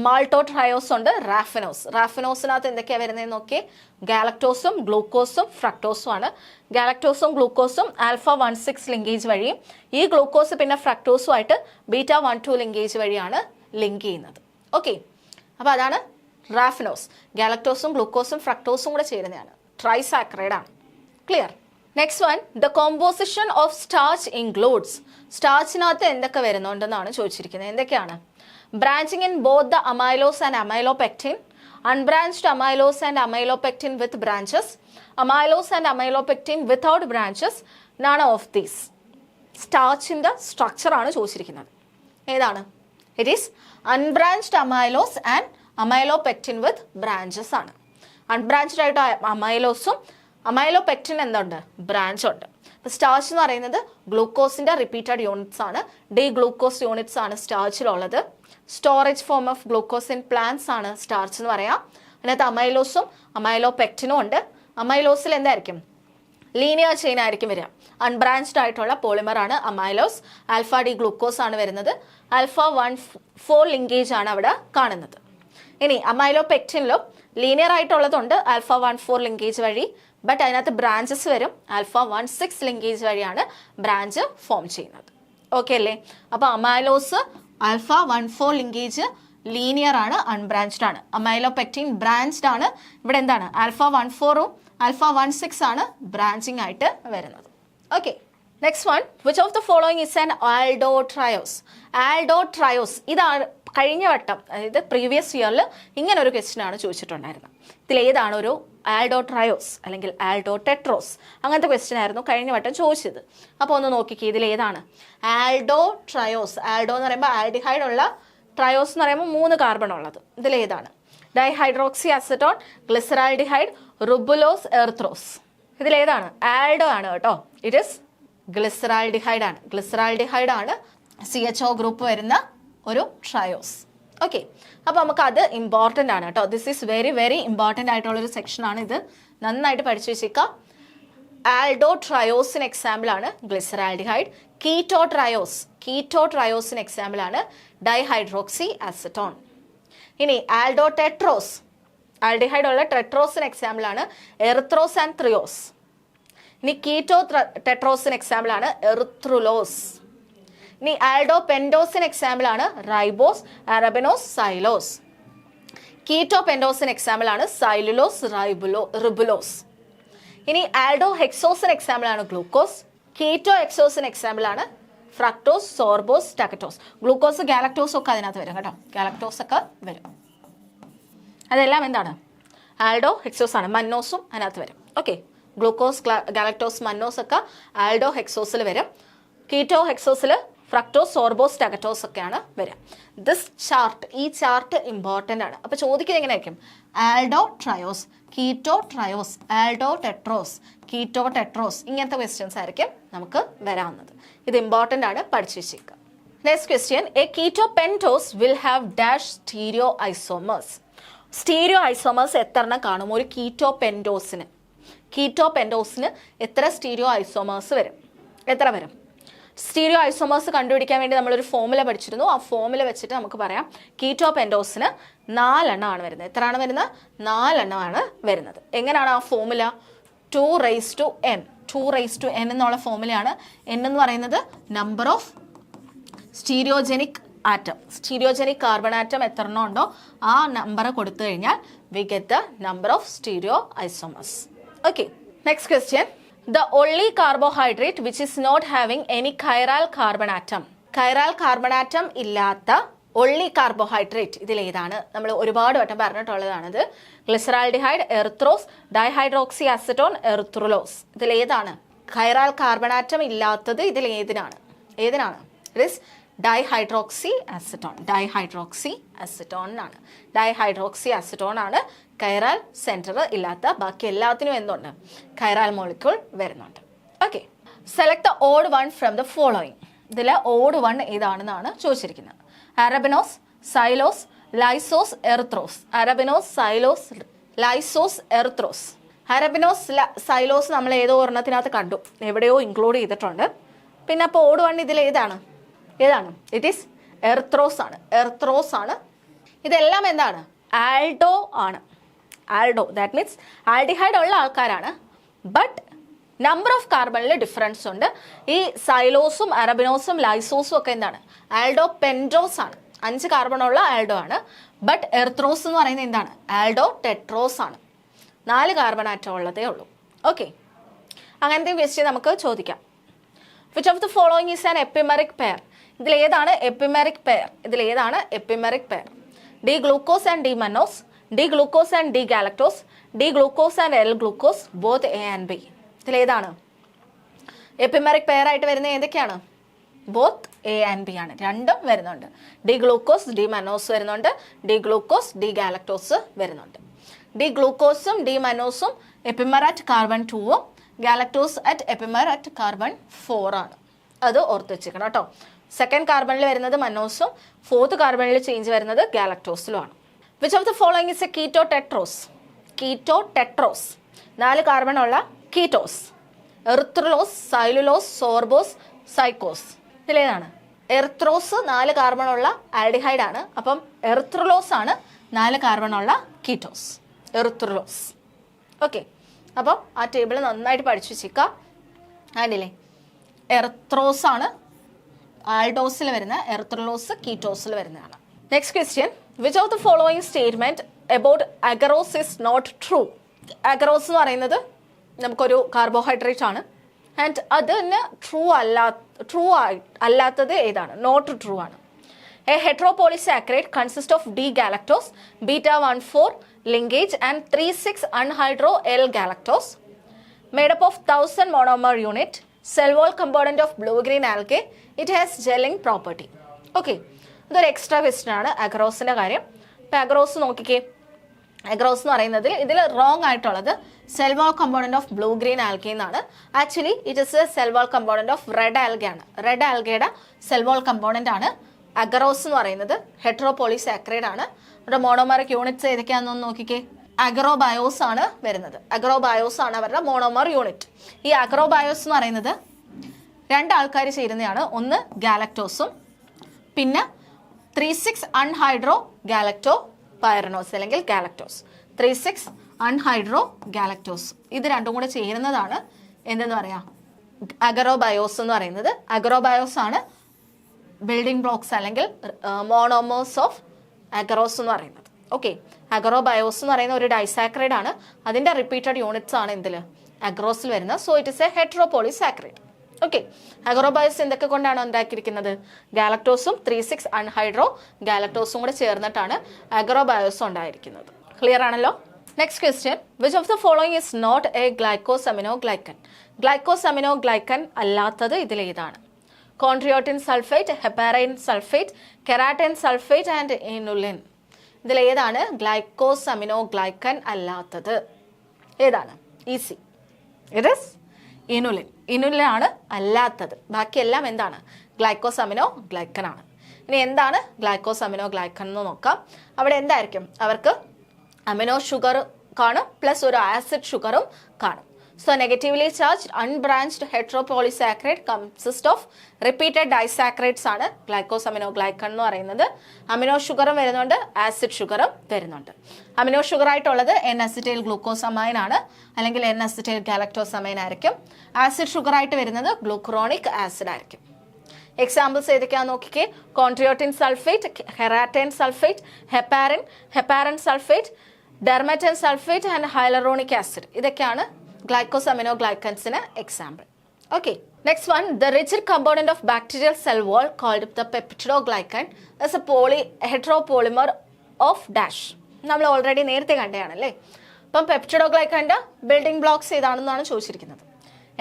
മാൾട്ടോ ട്രയോസ് ഉണ്ട്, റാഫിനോസ്. റാഫിനോസിനകത്ത് എന്തൊക്കെയാണ് വരുന്നത് നോക്കിയേ. ഗാലക്ടോസും ഗ്ലൂക്കോസും ഫ്രക്ടോസും ആണ്. ഗാലക്ടോസും ഗ്ലൂക്കോസും α1,6 ലിങ്കേജ് വഴിയും ഈ ഗ്ലൂക്കോസ് പിന്നെ ഫ്രക്ടോസുമായിട്ട് β1,2 ലിങ്കേജ് വഴിയാണ് ലിങ്ക് ചെയ്യുന്നത്. ഓക്കെ, അപ്പോൾ അതാണ് റാഫിനോസ്. ഗാലക്ടോസും ഗ്ലൂക്കോസും ഫ്രക്ടോസും കൂടെ ചേരുന്നതാണ്. ട്രൈസാക്രൈഡ് ആണ്. Clear? Next one, the composition of starch includes. സ്റ്റാർച്ചിനകത്ത് എന്തൊക്കെ വരുന്നുണ്ടെന്നാണ് ചോദിച്ചിരിക്കുന്നത്. എന്തൊക്കെയാണ്? Branching in both the amylose and amylopectin, unbranched amylose and amylopectin with branches, amylose and amylopectin without branches, none of these. സ്റ്റാർച്ചിൻ്റെ സ്ട്രക്ചറാണ് ചോദിച്ചിരിക്കുന്നത്. ഏതാണ്? It is unbranched amylose and amylopectin with branches ആണ്. അൺബ്രാഞ്ച്ഡ് ആയിട്ട് അമൈലോസും അമൈലോപെക്റ്റിൻ എന്തുണ്ട്? Branch ഉണ്ട്. അപ്പോൾ സ്റ്റാർച്ച് എന്ന് പറയുന്നത് ഗ്ലൂക്കോസിൻ്റെ റിപ്പീറ്റഡ് യൂണിറ്റ്സ് ആണ്. ഡി ഗ്ലൂക്കോസ് യൂണിറ്റ്സ് ആണ് സ്റ്റാർച്ചിലുള്ളത്. Storage form of glucose in plants ആണ് സ്റ്റാർച്ച് എന്ന് പറയാം. അതിനകത്ത് അമൈലോസും അമൈലോപെക്റ്റിനും ഉണ്ട്. അമൈലോസിൽ എന്തായിരിക്കും? ലീനിയർ ചെയിൻ ആയിരിക്കും വരിക. അൺബ്രാഞ്ച്ഡ് ആയിട്ടുള്ള പോളിമർ ആണ് അമൈലോസ്. ആൽഫ ഡി ഗ്ലൂക്കോസ് ആണ് വരുന്നത്. α1,4 ലിങ്കേജ് ആണ് അവിടെ കാണുന്നത്. ഇനി അമൈലോപെക്റ്റിനിലും ലീനിയർ ആയിട്ടുള്ളതുണ്ട് α1,4 ലിങ്കേജ് വഴി. ബട്ട് അതിനകത്ത് ബ്രാഞ്ചസ് വരും. α1,6 ലിങ്കേജ് വഴിയാണ് ബ്രാഞ്ച് ഫോം ചെയ്യുന്നത്. ഓക്കെ അല്ലേ? അപ്പോൾ അമൈലോസ് α1,4 ലിങ്കേജ് ലീനിയർ ആണ്, അൺബ്രാഞ്ച്ഡ് ആണ്. അമൈലോപെക്റ്റിൻ ബ്രാഞ്ച്ഡ് ആണ്. ഇവിടെ എന്താണ്? α1,4ഉം α1,6 ആണ് ബ്രാഞ്ചിങ് ആയിട്ട് വരുന്നത്. Okay, next one, which of the following is an aldotriose. Aldotriose ഇതാണ് കഴിഞ്ഞ വട്ടം, അതായത് പ്രീവിയസ് ഇയറിൽ ഇങ്ങനെ ഒരു ക്വസ്റ്റ്യൻ ആണ് ചോദിച്ചിട്ടുണ്ടായിരുന്നത്. ഇതിലേതാണ് ഒരു ആൽഡോട്രയോസ് അല്ലെങ്കിൽ ആൽഡോടെട്രോസ്? അങ്ങനത്തെ ക്വസ്റ്റ്യൻ ആയിരുന്നു കഴിഞ്ഞ വട്ടം ചോദിച്ചത്. അപ്പോൾ ഒന്ന് നോക്കിക്കേ, ഇതിലേതാണ് ആൽഡോട്രയോസ്? ആൽഡോ എന്ന് പറയുമ്പോൾ ആൽഡിഹൈഡ് ഉള്ള, ട്രയോസ് എന്ന് പറയുമ്പോൾ 3 കാർബൺ ഉള്ളത്. ഇതിലേതാണ്? Dihydroxy acetone, glyceraldehyde, ribulose, erythrose. ഇതിലേതാണ്? ആൽഡോ ആണ് കേട്ടോ. ഇറ്റ് ഇസ് ഗ്ലിസറാൽഡിഹൈഡ് ആണ്. ഗ്ലിസറാൽഡിഹൈഡ് ആണ് CHO ഗ്രൂപ്പ് വരുന്ന ഒരു ട്രയോസ്. ഓക്കെ, അപ്പോൾ നമുക്ക് അത് ഇമ്പോർട്ടൻ്റ് ആണ് കേട്ടോ. This is very very important ആയിട്ടുള്ളൊരു സെക്ഷനാണ് ഇത്. നന്നായിട്ട് പഠിച്ചു വെച്ചേക്കാം. ആൽഡോ ട്രയോസിന് എക്സാമ്പിൾ ആണ് ഗ്ലിസറാൽഡിഹൈഡ്. കീറ്റോ ട്രയോസിന് എക്സാമ്പിൾ ആണ് ഡൈഹൈഡ്രോക്സി അസറ്റോൺ. ഇനി ആൽഡോ ടെട്രോസ്, ആൽഡിഹൈഡ് ഉള്ള ടെട്രോസിന് എക്സാമ്പിൾ ആണ് എറിത്രോസ് ആൻഡ് ത്രിയോസ്. ഇനി കീറ്റോ ടെട്രോസിന് എക്സാമ്പിൾ ആണ് എറിത്രുലോസ്. ഇനി ആൽഡോ പെൻഡോസിന് എക്സാമ്പിൾ ആണ് ribose, arabinose, xylose. Keto പെൻഡോസിന് example ആണ് സൈലുലോസ്, റിബുലോസ്. ഇനി ആൽഡോ ഹെക്സോസിന് എക്സാമ്പിൾ ആണ് ഗ്ലൂക്കോസ്. കീറ്റോ എക്സോസിന് എക്സാമ്പിൾ ആണ് ഫ്രക്ടോസ്, സോർബോസ്, ടഗറ്റോസ്. ഗ്ലൂക്കോസ്, ഗാലക്ടോസ് ഒക്കെ അതിനകത്ത് വരും കേട്ടോ. ഗാലക്ടോസ് ഒക്കെ വരും. അതെല്ലാം എന്താണ്? ആൽഡോ ഹെക്സോസ് ആണ്. മന്നോസും അതിനകത്ത് വരും. ഓക്കെ, ഗ്ലൂക്കോസ്, ഗാലക്ടോസ്, മന്നോസ് ഒക്കെ ആൽഡോ ഹെക്സോസിൽ വരും. കീറ്റോ ഹെക്സോസിൽ ഫ്രക്ടോസ്, സോർബോസ്, ടഗറ്റോസ് ഒക്കെയാണ് വരിക. ദിസ് ചാർട്ട്, ഈ ചാർട്ട് ഇമ്പോർട്ടൻ്റ് ആണ്. അപ്പോൾ ചോദിക്കുന്നത് എങ്ങനെയായിരിക്കും? Aldo triose, keto triose, aldo tetrose, keto tetrose, ഇങ്ങനത്തെ ക്വസ്റ്റ്യൻസ് ആയിരിക്കും നമുക്ക് വരാവുന്നത്. ഇത് ഇമ്പോർട്ടൻ്റ് ആണ്, പഠിച്ചു വെച്ചേക്കുക. Next question, a keto pentose will have dash stereo isomers. Stereo isomers എത്രണ്ണം കാണും ഒരു കീറ്റോ പെൻറ്റോസിന്? കീറ്റോ പെൻറ്റോസിന് എത്ര സ്റ്റീരിയോ ഐസോമേഴ്സ് വരും? എത്ര വരും? സ്റ്റീരിയോ ഐസോമേഴ്സ് കണ്ടുപിടിക്കാൻ വേണ്ടി നമ്മളൊരു ഫോമുല പഠിച്ചിരുന്നു. ആ ഫോമുല വെച്ചിട്ട് നമുക്ക് പറയാം കീറ്റോ പെൻറ്റോസിന് 4 എണ്ണമാണ് വരുന്നത്. എത്രയാണ് വരുന്നത്? 4 എണ്ണമാണ് വരുന്നത്. എങ്ങനെയാണ് ആ ഫോമുല? 2n. 2n എന്നുള്ള ഫോമുലയാണ്. n എന്ന് പറയുന്നത് number of stereogenic atom. Stereogenic carbon atom എത്ര എണ്ണം ഉണ്ടോ ആ നമ്പർ കൊടുത്തു കഴിഞ്ഞാൽ we get the number of stereo isomers. Okay, next question, the only carbohydrate which is not having any chiral carbon atom. Chiral carbon atom ഇല്ലാത്ത only carbohydrate ഇതിലേതാണ്? നമ്മൾ ഒരുപാട് വട്ടം പറഞ്ഞിട്ടുള്ളതാണത്. Glyceraldehyde, erythrose, dihydroxy acetone, erythrulose. ഇതിലേതാണ് chiral carbon atom ഇല്ലാത്തത്? ഇതിലേതിനാണ്? ഏതിനാണ്? It is dihydroxy acetone. Dihydroxy acetone ആണ്. ഡൈഹൈഡ്രോക്സി അസറ്റോൺ ആണ് കൈറാൽ സെൻറ്റർ ഇല്ലാത്ത. ബാക്കി എല്ലാത്തിനും എന്തുണ്ട്? കൈറാൽ മോളിക്യൂൾ വരുന്നുണ്ട്. Okay, select the odd one from the following. ഇതിൽ ഓഡ് വൺ ഏതാണെന്നാണ് ചോദിച്ചിരിക്കുന്നത്. Arabinose, xylose, lyxose, erythrose. Arabinose, xylose, lyxose, erythrose. Arabinose, xylose നമ്മൾ ഏതോ ഒരെണ്ണത്തിനകത്ത് കണ്ടു, എവിടെയോ ഇൻക്ലൂഡ് ചെയ്തിട്ടുണ്ട്. പിന്നെ അപ്പോൾ ഓഡ് വൺ ഇതിൽ ഏതാണ്? ഇറ്റ് ഈസ് എറിത്രോസ് ആണ്. എറിത്രോസ് ആണ്. ഇതെല്ലാം എന്താണ്? ആൽഡോ ആണ്. ആൽഡോ, ദാറ്റ് മീൻസ് ആൽഡിഹൈഡ് ഉള്ള ആൾക്കാരാണ്. ബട്ട് നമ്പർ ഓഫ് കാർബണിൽ ഡിഫറൻസ് ഉണ്ട്. ഈ സൈലോസും അറബിനോസും ലൈസോസും ഒക്കെ എന്താണ്? ആൽഡോ പെൻഡോസ് ആണ്. 5 കാർബണുള്ള ആൽഡോ ആണ്. ബട്ട് എറിത്രോസ് എന്ന് പറയുന്നത് എന്താണ്? ആൽഡോ ടെട്രോസ് ആണ്. 4 കാർബൺ ആറ്റം ഉള്ളതേ ഉള്ളൂ. ഓക്കെ, അങ്ങനത്തെ ക്വസ്റ്റ്യൻ നമുക്ക് ചോദിക്കാം. Which of the following is an epimeric pair? ഇതിലേതാണ് epimeric pair? Epimeric pair? D glucose and D mannose, D glucose and D galactose, D glucose and L glucose, both A and B. ഇതിലേതാണ് epimeric pair ആയിട്ട് വരുന്നത്? ഏതൊക്കെയാണ്? Both A and B ആണ്. രണ്ടും വരുന്നുണ്ട്. D glucose, D mannose വരുന്നുണ്ട്. D glucose, D galactose വരുന്നുണ്ട്. D ഗ്ലൂക്കോസും ഡി മനോസും എപ്പിമെർ അറ്റ് കാർബൺ 2ഉം galactose at epimer at carbon 4 ആണ്. അത് ഓർത്ത് വെച്ചിരിക്കണം കേട്ടോ. സെക്കൻഡ് കാർബണിൽ വരുന്നത് മനോസും 4th കാർബണിൽ ചേഞ്ച് വരുന്നത് ഗാലക്ടോസിലുമാണ്. Which of the following is a keto tetrose? Keto tetrose, 4 കാർബണുള്ള ketose. Erythrulose, xylulose, sorbose, psicose. ഇതിലേതാണ്? എറിത്രോസ് 4 കാർബണുള്ള ആൽഡിഹൈഡ് ആണ്. അപ്പം എറിത്രുലോസ് ആണ് 4 കാർബണുള്ള കീറ്റോസ്. എറിത്രുലോസ്. ഓക്കെ, അപ്പം ആ ടേബിൾ നന്നായിട്ട് പഠിച്ചു വെച്ചേക്കാം. ആൻഡില്ലേ, എറിത്രോസ് ആണ് ആൽഡോസിൽ വരുന്ന, എറിത്രുലോസ് കീറ്റോസിൽ വരുന്നതാണ്. Next question, which of the following statement about agarose is not true? Agarose എന്ന് പറയുന്നത് നമുക്കൊരു കാർബോഹൈഡ്രേറ്റ് ആണ്. ആൻഡ് അതിന് ട്രൂ അല്ലാത്തത് ഏതാണ്? നോട്ട് ട്രൂ ആണ്. A heteropolysaccharide consist of D galactose, beta-1,4 linkage and 3,6 anhydro L-galactose, made up of 1000 monomer unit, cell wall component of blue-green algae. It has gelling property. Okay, ഇതൊരു extra question ആണ് അഗറോസിൻ്റെ കാര്യം. ഇപ്പം agarose നോക്കിക്കേ. Agarose എന്ന് പറയുന്നതിൽ ഇതിൽ wrong ആയിട്ടുള്ളത് cell wall component of blue green algae എന്നാണ്. Actually it is a cell wall component of red algae ആണ്. റെഡ് ആൽഗയുടെ സെൽ വാൾ കമ്പോണന്റ് ആണ് അഗറോസ് എന്ന് പറയുന്നത്. ഹെട്രോപോളിസാക്കറൈഡ് ആണ്. അവരുടെ മോണോമറിക് യൂണിറ്റ്സ് ഏതൊക്കെയാണെന്ന് നോക്കിക്കേ. അഗറോബയോസ് ആണ് വരുന്നത്. അഗറോബയോസ് ആണ് അവരുടെ മോണോമർ യൂണിറ്റ്. ഈ അഗറോബയോസ് എന്ന് പറയുന്നത് 2 ആൾക്കാർ ചേരുന്നതാണ്. ഒന്ന് ഗാലക്ടോസും പിന്നെ 3,6 അൺഹൈഡ്രോ ഗാലക്ടോ പൈറനോസ് അല്ലെങ്കിൽ ഗാലക്ടോസ്. 3,6 അൺഹൈഡ്രോ ഗാലക്ടോസ്. ഇത് രണ്ടും കൂടെ ചേരുന്നതാണ് എന്തെന്ന് പറയാം? അഗറോബയോസ് എന്ന് പറയുന്നത്. അഗറോബയോസ് ആണ് ബിൽഡിംഗ് ബ്ലോക്സ് അല്ലെങ്കിൽ മോണോമേഴ്സ് ഓഫ് അഗറോസ് എന്ന് പറയുന്നത്. ഓക്കെ, അഗറോബയോസ് എന്ന് പറയുന്ന ഒരു ഡൈസാക്രൈഡ് ആണ്. അതിൻ്റെ റിപ്പീറ്റഡ് യൂണിറ്റ്സ് ആണ് ഇതിൽ അഗറോസിൽ വരുന്നത്. So it is a heteropolysaccharide. Okay, agarobiose എന്തൊക്കെ കൊണ്ടാണ് ഉണ്ടാക്കിയിരിക്കുന്നത്? ഗാലക്ടോസും 3,6 അൺഹൈഡ്രോ ഗാലക്ടോസും കൂടെ ചേർന്നിട്ടാണ് അഗറോബയോസ് ഉണ്ടായിരിക്കുന്നത്. ക്ലിയർ ആണല്ലോ? Next question, which of the following is not a glycosaminoglycan? Glycosaminoglycan അല്ലാത്തത് ഇതിലേതാണ്? Chondroitin sulphate, heparin sulphate, keratin sulphate and inulin. ഇതിലേതാണ് ഗ്ലൈക്കോസമിനോഗ്ലൈക്കൻ അല്ലാത്തത്? ഏതാണ്? Easy, it is inulin. Inulin ആണ് അല്ലാത്തത്. ബാക്കിയെല്ലാം എന്താണ്? ഗ്ലൈക്കോസമിനോഗ്ലൈക്കൻ ആണ്. ഇനി എന്താണ് ഗ്ലൈക്കോസമിനോഗ്ലൈക്കൻ എന്ന് നോക്കാം. അവിടെ എന്തായിരിക്കും? അവർക്ക് അമിനോ ഷുഗർ കാണും പ്ലസ് ഒരു ആസിഡ് ഷുഗറും കാണും. So negatively charged unbranched heteropolysaccharide consists of repeated disaccharides ആണ് ഗ്ലൈക്കോസമിനോഗ്ലൈക്കൺ എന്ന് പറയുന്നത്. അമിനോ ഷുഗറും വരുന്നുണ്ട്, ആസിഡ് ഷുഗറും വരുന്നുണ്ട്. അമിനോ ഷുഗർ ആയിട്ടുള്ളത് N-acetyl ഗ്ലൂക്കോസമൈൻ ആണ്, അല്ലെങ്കിൽ N-acetyl ഗാലക്ടോസമൈൻ ആയിരിക്കും. ആസിഡ് ഷുഗർ ആയിട്ട് വരുന്നത് ഗ്ലൂക്രോണിക് ആസിഡ് ആയിരിക്കും. എക്സാമ്പിൾസ് ഏതൊക്കെയാണെന്ന് നോക്കിക്കേ. കോൺട്രിയോട്ടിൻ sulphate, keratin sulphate, heparin sulphate, ഡെർമറ്റൻ sulphate and hyaluronic acid. ഇതൊക്കെയാണ് ഗ്ലൈക്കോസമിനോഗ്ലൈക്കൻസിന് example. Okay, next one, the rigid component of bacterial cell wall called the peptidoglycan is A ഹെറ്ററോപോളിമർ of dash. നമ്മൾ already നേരത്തെ കണ്ടതാണല്ലേ. അപ്പം പെപ്റ്റിഡോഗ്ലൈക്കൻ്റെ building blocks ഏതാണെന്നാണ് ചോദിച്ചിരിക്കുന്നത്.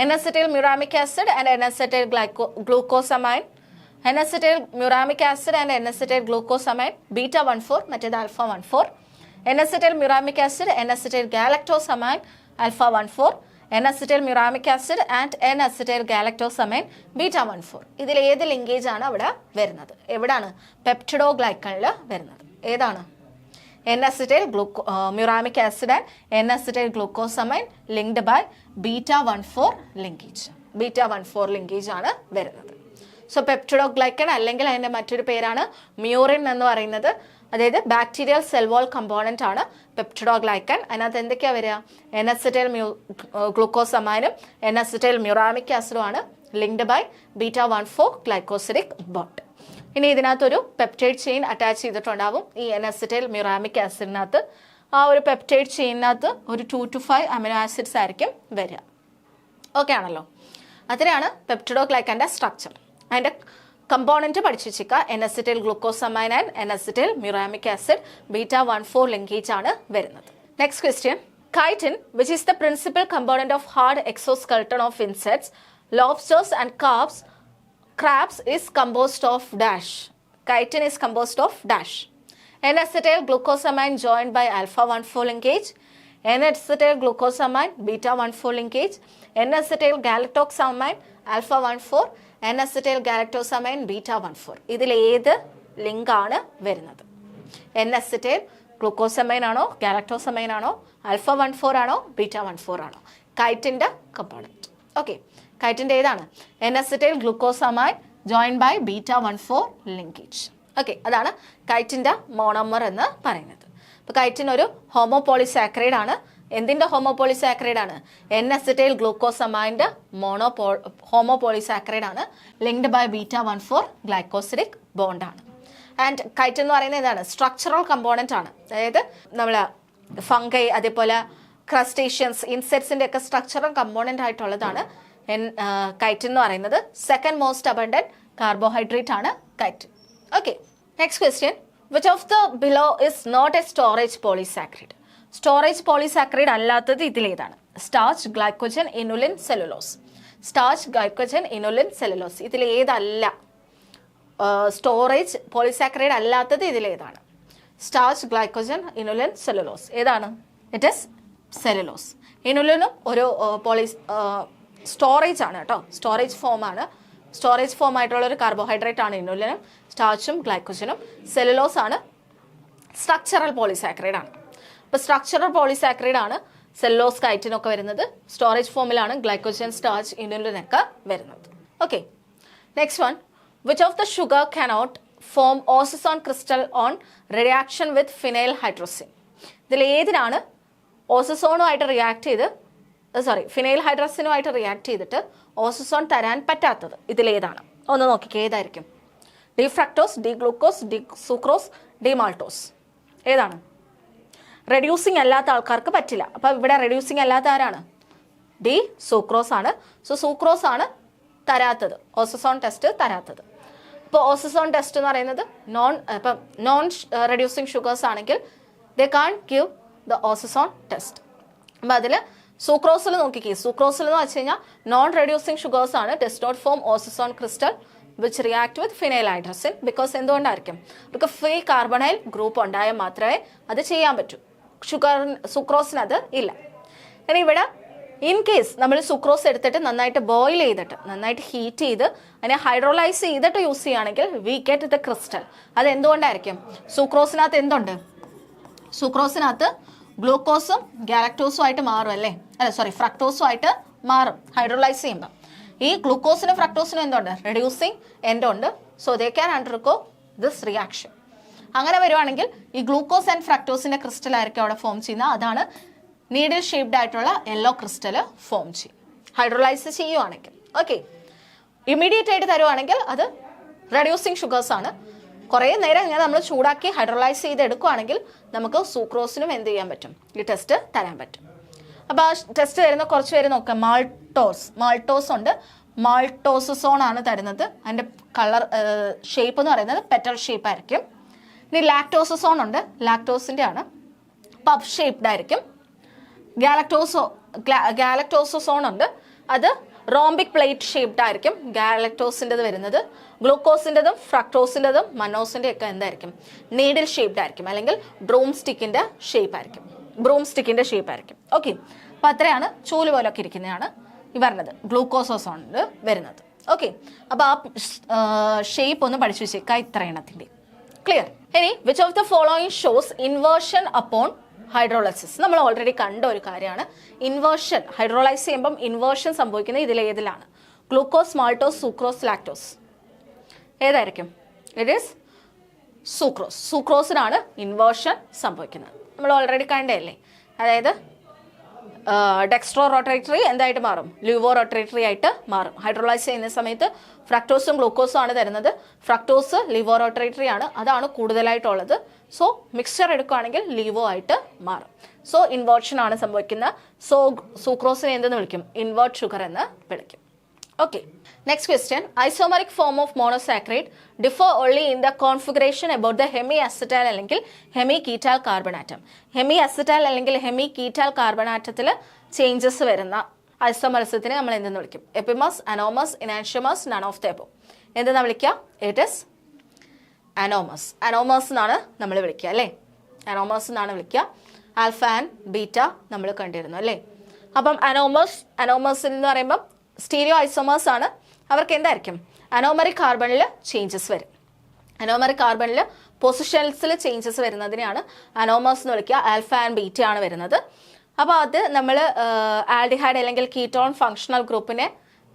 N-acetyl muramic acid and N-acetyl glucosamine, N-acetyl muramic acid and N-acetyl glucosamine ബീറ്റ-1,4, മറ്റേത് ആൽഫ-1,4, N-acetyl muramic acid N-acetyl ഗാലക്ടോസമൈൻ ആൽഫ-1,4, N-acetyl muramic acid and N acetyl galactosamine ബീറ്റ-1,4. ഇതിൽ ഏത് linkage ആണ് അവിടെ വരുന്നത്? എവിടാണ്? പെപ്റ്റിഡോഗ്ലൈക്കണിൽ വരുന്നത്. ഏതാണ്? N-acetyl muramic acid and N-acetyl glucosamine linked by beta-1,4 linkage. Beta-1,4 linkage ആണ് വരുന്നത്. സോ പെപ്റ്റിഡോഗ്ലൈക്കൺ അല്ലെങ്കിൽ അതിൻ്റെ മറ്റൊരു പേരാണ് മ്യൂറിൻ എന്ന് പറയുന്നത്. അതായത് ബാക്ടീരിയൽ സെൽ വാൾ കമ്പോണൻ്റ് ആണ് പെപ്റ്റിഡോഗ്ലൈക്കൺ. അതിനകത്ത് എന്തൊക്കെയാണ് വരിക? N-acetyl ഗ്ലൂക്കോസമൈനും N-acetyl മ്യൂറാമിക് ആസിഡുമാണ് ലിങ്ക്ഡ് ബൈ ബീറ്റ-1,4 ഗ്ലൈക്കോസിഡിക് ബോണ്ട്. ഇനി ഇതിനകത്തൊരു പെപ്റ്റൈഡ് ചെയിൻ അറ്റാച്ച് ചെയ്തിട്ടുണ്ടാവും. ഈ എൻ-അസറ്റൈൽ മ്യൂറാമിക് ആസിഡിനകത്ത് ആ ഒരു പെപ്റ്റൈഡ് ചെയിനകത്ത് ഒരു 2 to 5 അമിനോ ആസിഡ്സ് ആയിരിക്കും വരിക. ഓക്കെ ആണല്ലോ. അതിനാണ് പെപ്റ്റിഡോഗ്ലൈക്കൻ്റെ സ്ട്രക്ചർ. അതിൻ്റെ കമ്പോണൻറ്റ് പഠിച്ചു വെച്ചിരിക്കുക. N acetyl glucosamine and N acetyl muramic acid ബീറ്റ-1,4 ലിങ്കേജ് ആണ് വരുന്നത്. Next question, chitin which is the principal component of hard exoskeleton of insects, lobsters and crabs is composed of dash. Chitin is composed of dash. N-acetyl glucosamine joined by alpha-1,4 linkage, N-acetyl glucosamine beta-1,4 linkage, N-acetyl galactosamine alpha-1,4, N-acetyl galactosamine beta-1,4. ഇതിൽ ഏത് link ആണ് വരുന്നത്? N-acetyl glucosamine ആണോ, ഗാലക്ടോസമൈൻ ആണോ, ആൽഫ-1,4 ആണോ, ബീറ്റ-1,4 ആണോ? കൈറ്റിൻ്റെ component. Okay, കൈറ്റിൻ്റെ ഏതാണ്? N-acetyl glucosamine joined by beta-1,4 linkage. Okay, അതാണ് കൈറ്റിൻ്റെ മോണോമർ എന്ന് പറയുന്നത്. അപ്പോൾ കൈറ്റിൻ ഒരു ഹോമോപോളിസാക്കറൈഡ് ആണ്. എന്തിൻ്റെ ഹോമോപോളിസാക്കറൈഡ് ആണ്? N-acetyl ഗ്ലൂക്കോസമൈൻ്റെ ഹോമോപോളിസാക്കറൈഡ് ആണ്. ലിങ്ക്ഡ് ബൈ ബീറ്റ-1,4 ഗ്ലൈക്കോസിഡിക് ബോണ്ടാണ്. ആൻഡ് കൈറ്റിൻ എന്ന് പറയുന്നത് ഏതാണ്? സ്ട്രക്ചറൽ കമ്പോണൻ്റ് ആണ്. അതായത് നമ്മൾ ഫംഗൈ, അതേപോലെ ക്രസ്റ്റേഷ്യൻസ്, ഇൻസെക്ട്സിൻ്റെ ഒക്കെ സ്ട്രക്ചറൽ കമ്പോണൻ്റ് ആയിട്ടുള്ളതാണ് കൈറ്റിൻ എന്ന് പറയുന്നത്. സെക്കൻഡ് മോസ്റ്റ് അബണ്ടന്റ് കാർബോഹൈഡ്രേറ്റ് ആണ് chitin. Okay, next question, which of the below is not a storage polysaccharide? Storage polysaccharide അല്ലാത്തത് ഇതിലേതാണ്? Starch, glycogen, inulin, cellulose. Starch, glycogen, inulin, cellulose. ഇതിൽ ഏതല്ല storage polysaccharide അല്ലാത്തത്? ഇതിലേതാണ്? Starch, glycogen, inulin, cellulose. ഏതാണ്? It is cellulose. ഇനുലിനും ഒരു storage ആണ് കേട്ടോ, സ്റ്റോറേജ് ഫോമാണ്. സ്റ്റോറേജ് ഫോം ആയിട്ടുള്ള ഒരു കാർബോഹൈഡ്രേറ്റ് ആണ് ഇനുലിനും. സ്റ്റാർച്ചും ഗ്ലൈക്കോജനും. സെല്ലുലോസ് ആണ് സ്ട്രക്ചറൽ പോളിസാക്കറൈഡ് ആണ്. അപ്പോൾ സ്ട്രക്ചറൽ പോളിസാക്കറൈഡ് ആണ് സെല്ലുലോസ്, കൈറ്റിനൊക്കെ വരുന്നത്. സ്റ്റോറേജ് ഫോമിലാണ് ഗ്ലൈക്കോജൻ, സ്റ്റാർച്ച്, ഇനുലിനൊക്കെ വരുന്നത്. Okay, next one, which of the sugar cannot form osazone crystal on reaction with phenyl hydrazine? ഇതിൽ ഏതിനാണ് ഓസസോണുമായിട്ട് റിയാക്ട് ചെയ്ത് ഫിനൈൽ ഹൈഡ്രോസിനുമായിട്ട് റിയാക്ട് ചെയ്തിട്ട് ഓസസോൺ തരാൻ പറ്റാത്തത്? ഇതിലേതാണ്? ഒന്ന് നോക്കിക്കേ, ഏതായിരിക്കും? D fructose, D glucose, D sucrose, D maltose. ഏതാണ്? റെഡ്യൂസിങ് അല്ലാത്ത ആൾക്കാർക്ക് പറ്റില്ല. അപ്പോൾ ഇവിടെ റെഡ്യൂസിങ് അല്ലാത്ത ആരാണ്? ഡി സൂക്രോസ് ആണ്. സോ സൂക്രോസ് ആണ് തരാത്തത്, ഓസസോൺ ടെസ്റ്റ് തരാത്തത്. ഇപ്പോൾ ഓസസോൺ ടെസ്റ്റ് എന്ന് പറയുന്നത് നോൺ റെഡ്യൂസിങ് ഷുഗേഴ്സ് ആണെങ്കിൽ they can't give the osazone test. അപ്പോൾ അതിൽ സൂക്രോസിൽ നോക്കിക്കേ, സൂക്രോസിൽ എന്ന് വെച്ച് കഴിഞ്ഞാൽ നോൺ റെഡ്യൂസിങ് ഷുഗേഴ്സ് ആണ്. Does not form osazone crystal which react with phenyl hydrazine. Because എന്തുകൊണ്ടായിരിക്കും? അവർക്ക് ഫ്രീ കാർബണൈൽ ഗ്രൂപ്പ് ഉണ്ടായാൽ മാത്രമേ അത് ചെയ്യാൻ പറ്റൂ. സുക്രോസിന് അത് ഇല്ല. ഇനി ഇവിടെ ഇൻ കേസ് നമ്മൾ സുക്രോസ് എടുത്തിട്ട് നന്നായിട്ട് ബോയിൽ ചെയ്തിട്ട്, നന്നായിട്ട് ഹീറ്റ് ചെയ്ത് അതിനെ ഹൈഡ്രോലൈസ് ചെയ്തിട്ട് യൂസ് ചെയ്യുകയാണെങ്കിൽ വി ഗെറ്റ് ദ ക്രിസ്റ്റൽ. അത് എന്തുകൊണ്ടായിരിക്കും? സുക്രോസിനകത്ത് എന്തുണ്ട്? സുക്രോസിനകത്ത് ഗ്ലൂക്കോസും ഗാലക്ടോസും ആയിട്ട് മാറും അല്ലേ? ഫ്രക്ടോസും ആയിട്ട് മാറും ഹൈഡ്രോലൈസ് ചെയ്യുമ്പോൾ. ഈ ഗ്ലൂക്കോസിനും ഫ്രക്ടോസിനും എന്തുണ്ട്? റെഡ്യൂസിങ് എൻഡ് ഉണ്ട്. So they can undergo this reaction. അങ്ങനെ വരുവാണെങ്കിൽ ഈ ഗ്ലൂക്കോസ് ആൻഡ് ഫ്രക്ടോസിന്റെ ക്രിസ്റ്റൽ ആയിരിക്കും അവിടെ ഫോം ചെയ്യുന്നത്. അതാണ് നീഡിൽ ഷേപ്ഡ് ആയിട്ടുള്ള യെല്ലോ ക്രിസ്റ്റൽ ഫോം ചെയ്യും ഹൈഡ്രോലൈസ് ചെയ്യുവാണെങ്കിൽ. ഓക്കെ, ഇമ്മീഡിയറ്റ് ആയിട്ട് തരുവാണെങ്കിൽ അത് റെഡ്യൂസിങ് ഷുഗേഴ്സ് ആണ്. കുറേ നേരം ഇങ്ങനെ നമ്മൾ ചൂടാക്കി ഹൈഡ്രോലൈസ് ചെയ്ത് എടുക്കുകയാണെങ്കിൽ നമുക്ക് സൂക്രോസിനും എന്ത് ചെയ്യാൻ പറ്റും? ഈ ടെസ്റ്റ് തരാൻ പറ്റും. അപ്പോൾ ആ ടെസ്റ്റ് വരുന്ന കുറച്ച് പേര് നോക്കാം. മാൾട്ടോസ് ഉണ്ട്, മാൾട്ടോസോൺ ആണ് തരുന്നത്. അതിൻ്റെ കളർ ഷേപ്പ് എന്ന് പറയുന്നത് പെറ്റൽ ഷേപ്പ് ആയിരിക്കും. ഇനി ലാക്ടോസോൺ ഉണ്ട്, ലാക്ടോസിൻ്റെ ആണ്, പഫ് ഷേപ്ഡ് ആയിരിക്കും. ഗാലക്ടോസോൺ ഉണ്ട്, അത് റോംബിക് പ്ലേറ്റ് ഷേപ്ഡ് ആയിരിക്കും ഗാലക്ടോസിൻ്റെത് വരുന്നത്. ഗ്ലൂക്കോസിൻ്റെതും ഫ്രക്ടോസിൻ്റെതും മനോസിൻ്റെ ഒക്കെ എന്തായിരിക്കും, നീഡിൽ ഷേപ്ഡ് ആയിരിക്കും, അല്ലെങ്കിൽ ബ്രൂം സ്റ്റിക്കിൻ്റെ ഷേപ്പ് ആയിരിക്കും. ഓക്കെ, അപ്പം അത്രയാണ് ചൂല് പോലൊക്കെ ഇരിക്കുന്നതാണ് ഈ പറഞ്ഞത് ഗ്ലൂക്കോസോസോണിൽ വരുന്നത്. ഓക്കെ, അപ്പോൾ ആ ഷേപ്പ് ഒന്ന് പഠിച്ചു വെച്ചേക്കാം ഇത്ര എണ്ണത്തിൻ്റെ. ക്ലിയർ? ഇനി which of the following shows inversion upon hydrolysis? നമ്മൾ ഓൾറെഡി കണ്ട ഒരു കാര്യമാണ് ഇൻവേർഷൻ. ഹൈഡ്രോളൈസ് ചെയ്യുമ്പം ഇൻവേർഷൻ സംഭവിക്കുന്നത് ഇതിലേതിലാണ്? Glucose, maltose, sucrose, lactose. ഏതായിരിക്കും? It is sucrose. സൂക്രോസിനാണ് ഇൻവേർഷൻ സംഭവിക്കുന്നത്. നമ്മൾ ഓൾറെഡി കണ്ടതല്ലേ. അതായത് ഡെക്സ്ട്രോ റോട്ടേറ്ററി എന്തായിട്ട് മാറും? ല്യൂവോ റോട്ടേറ്ററി ആയിട്ട് മാറും. ഹൈഡ്രോളൈസ് ചെയ്യുന്ന സമയത്ത് ഫ്രക്ടോസും ഗ്ലൂക്കോസും ആണ് തരുന്നത്. ഫ്രക്ടോസ് ലിവോ റോട്ടേറ്ററി ആണ്, അതാണ് കൂടുതലായിട്ടുള്ളത്. സോ മിക്സ്ചർ എടുക്കുകയാണെങ്കിൽ ലീവോ ആയിട്ട് മാറും. സോ ഇൻവേർഷൻ ആണ് സംഭവിക്കുന്നത്. സോ സൂക്രോസിനെ എന്തെന്ന് വിളിക്കും? ഇൻവേർട്ട് ഷുഗർ എന്ന് വിളിക്കും. Okay, next question. Isomeric form of monosaccharide differ only in the configuration about the hemiacetal അല്ലെങ്കിൽ hemiketal carbon atom. Hemiacetal അല്ലെങ്കിൽ ഹെമി കീറ്റാൽ കാർബൺ ആറ്റത്തിൽ ചേഞ്ചസ് വരുന്ന ഐസോമറിസത്തിനെ നമ്മൾ എന്തെന്ന് വിളിക്കും? Epimers, anomers, enantiomers, none of the above. എന്തെന്നാ വിളിക്കുക? It is അനോമസ്. അനോമസ് എന്നാണ് നമ്മൾ വിളിക്കുക അല്ലേ? അനോമസ് എന്നാണ് വിളിക്കുക. ആൽഫ ആൻഡ് ബീറ്റ നമ്മൾ കണ്ടിരുന്നു അല്ലേ? അപ്പം അനോമസ് എന്ന് പറയുമ്പം സ്റ്റീരിയോ ഐസോമേഴ്സ് ആണ്. അവർക്ക് എന്തായിരിക്കും? അനോമറിക് കാർബണിൽ ചേഞ്ചസ് വരും. അനോമറിക് കാർബണിൽ പൊസിഷൻസിൽ ചേഞ്ചസ് വരുന്നതിനെയാണ് അനോമസ് എന്ന് വിളിക്കുക. ആൽഫ ആൻഡ് ബീറ്റ ആണ് വരുന്നത്. അപ്പോൾ അത് നമ്മൾ ആൽഡിഹൈഡ് അല്ലെങ്കിൽ കീറ്റോൺ ഫങ്ഷണൽ ഗ്രൂപ്പിനെ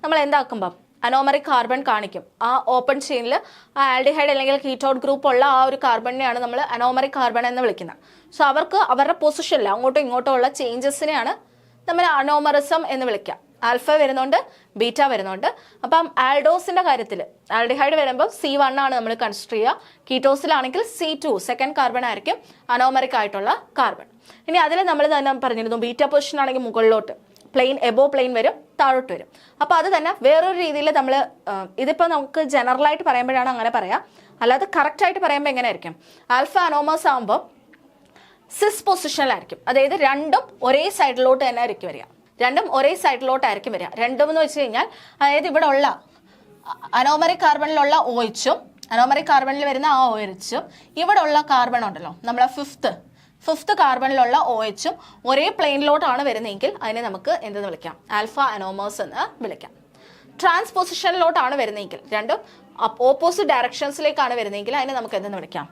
നമ്മൾ എന്താക്കുമ്പം അനോമറിക് കാർബൺ കാണിക്കും. ആ ഓപ്പൺ ചെയിനിൽ ആ ആൽഡിഹൈഡ് അല്ലെങ്കിൽ കീറ്റോൺ ഗ്രൂപ്പ് ഉള്ള ആ ഒരു കാർബണിനെയാണ് നമ്മൾ അനോമറിക് കാർബൺ എന്ന് വിളിക്കുന്നത്. സോ അവർക്ക് അവരുടെ പൊസിഷനിൽ അങ്ങോട്ടും ഇങ്ങോട്ടും ഉള്ള ചേഞ്ചസിനെയാണ് നമ്മൾ അനോമറിസം എന്ന് വിളിക്കുക. ആൽഫ വരുന്നുണ്ട്, ബീറ്റ വരുന്നുണ്ട്. അപ്പം ആൽഡോസിന്റെ കാര്യത്തിൽ ആൽഡിഹൈഡ് വരുമ്പോൾ C1 ആണ് നമ്മൾ കൺസിഡർ ചെയ്യുക. കീറ്റോസിലാണെങ്കിൽ C2 സെക്കൻഡ് കാർബൺ ആയിരിക്കും അനോമറിക് ആയിട്ടുള്ള കാർബൺ. ഇനി അതിൽ നമ്മൾ തന്നെ പറഞ്ഞിരുന്നു ബീറ്റ പൊസിഷൻ ആണെങ്കിൽ മുകളിലോട്ട് പ്ലെയിൻ എബോ പ്ലെയിൻ വരും, താഴോട്ട് വരും. അപ്പോൾ അത് തന്നെ വേറൊരു രീതിയിൽ നമ്മൾ ഇതിപ്പോൾ നമുക്ക് ജനറലായിട്ട് പറയുമ്പോഴാണ് അങ്ങനെ പറയാം. അല്ലാതെ കറക്റ്റായിട്ട് പറയുമ്പോൾ എങ്ങനെയായിരിക്കും? ആൽഫ അനോമസ് ആകുമ്പോൾ സിസ് പൊസിഷനിലായിരിക്കും. അതായത് രണ്ടും ഒരേ സൈഡിലോട്ട് തന്നെ ആയിരിക്കും വരിക. രണ്ടും എന്ന് വെച്ച് കഴിഞ്ഞാൽ അതായത് ഇവിടെ ഉള്ള അനോമറിക് കാർബണിലുള്ള OH അനോമറിക് കാർബണിൽ വരുന്ന ആ OH ഇവിടെ ഉള്ള കാർബൺ ഉണ്ടല്ലോ, നമ്മളെ ഫിഫ്ത്ത് കാർബണിലുള്ള OH ഒരേ പ്ലെയിനിലോട്ടാണ് വരുന്നതെങ്കിൽ അതിനെ നമുക്ക് എന്തെന്ന് വിളിക്കാം? ആൽഫ അനോമേഴ്സ് എന്ന് വിളിക്കാം. ട്രാൻസ്പൊസിഷനിലോട്ടാണ് വരുന്നതെങ്കിൽ, രണ്ടും ഓപ്പോസിറ്റ് ഡയറക്ഷൻസിലേക്കാണ് വരുന്നതെങ്കിൽ അതിനെ നമുക്ക് എന്തെന്ന് വിളിക്കാം?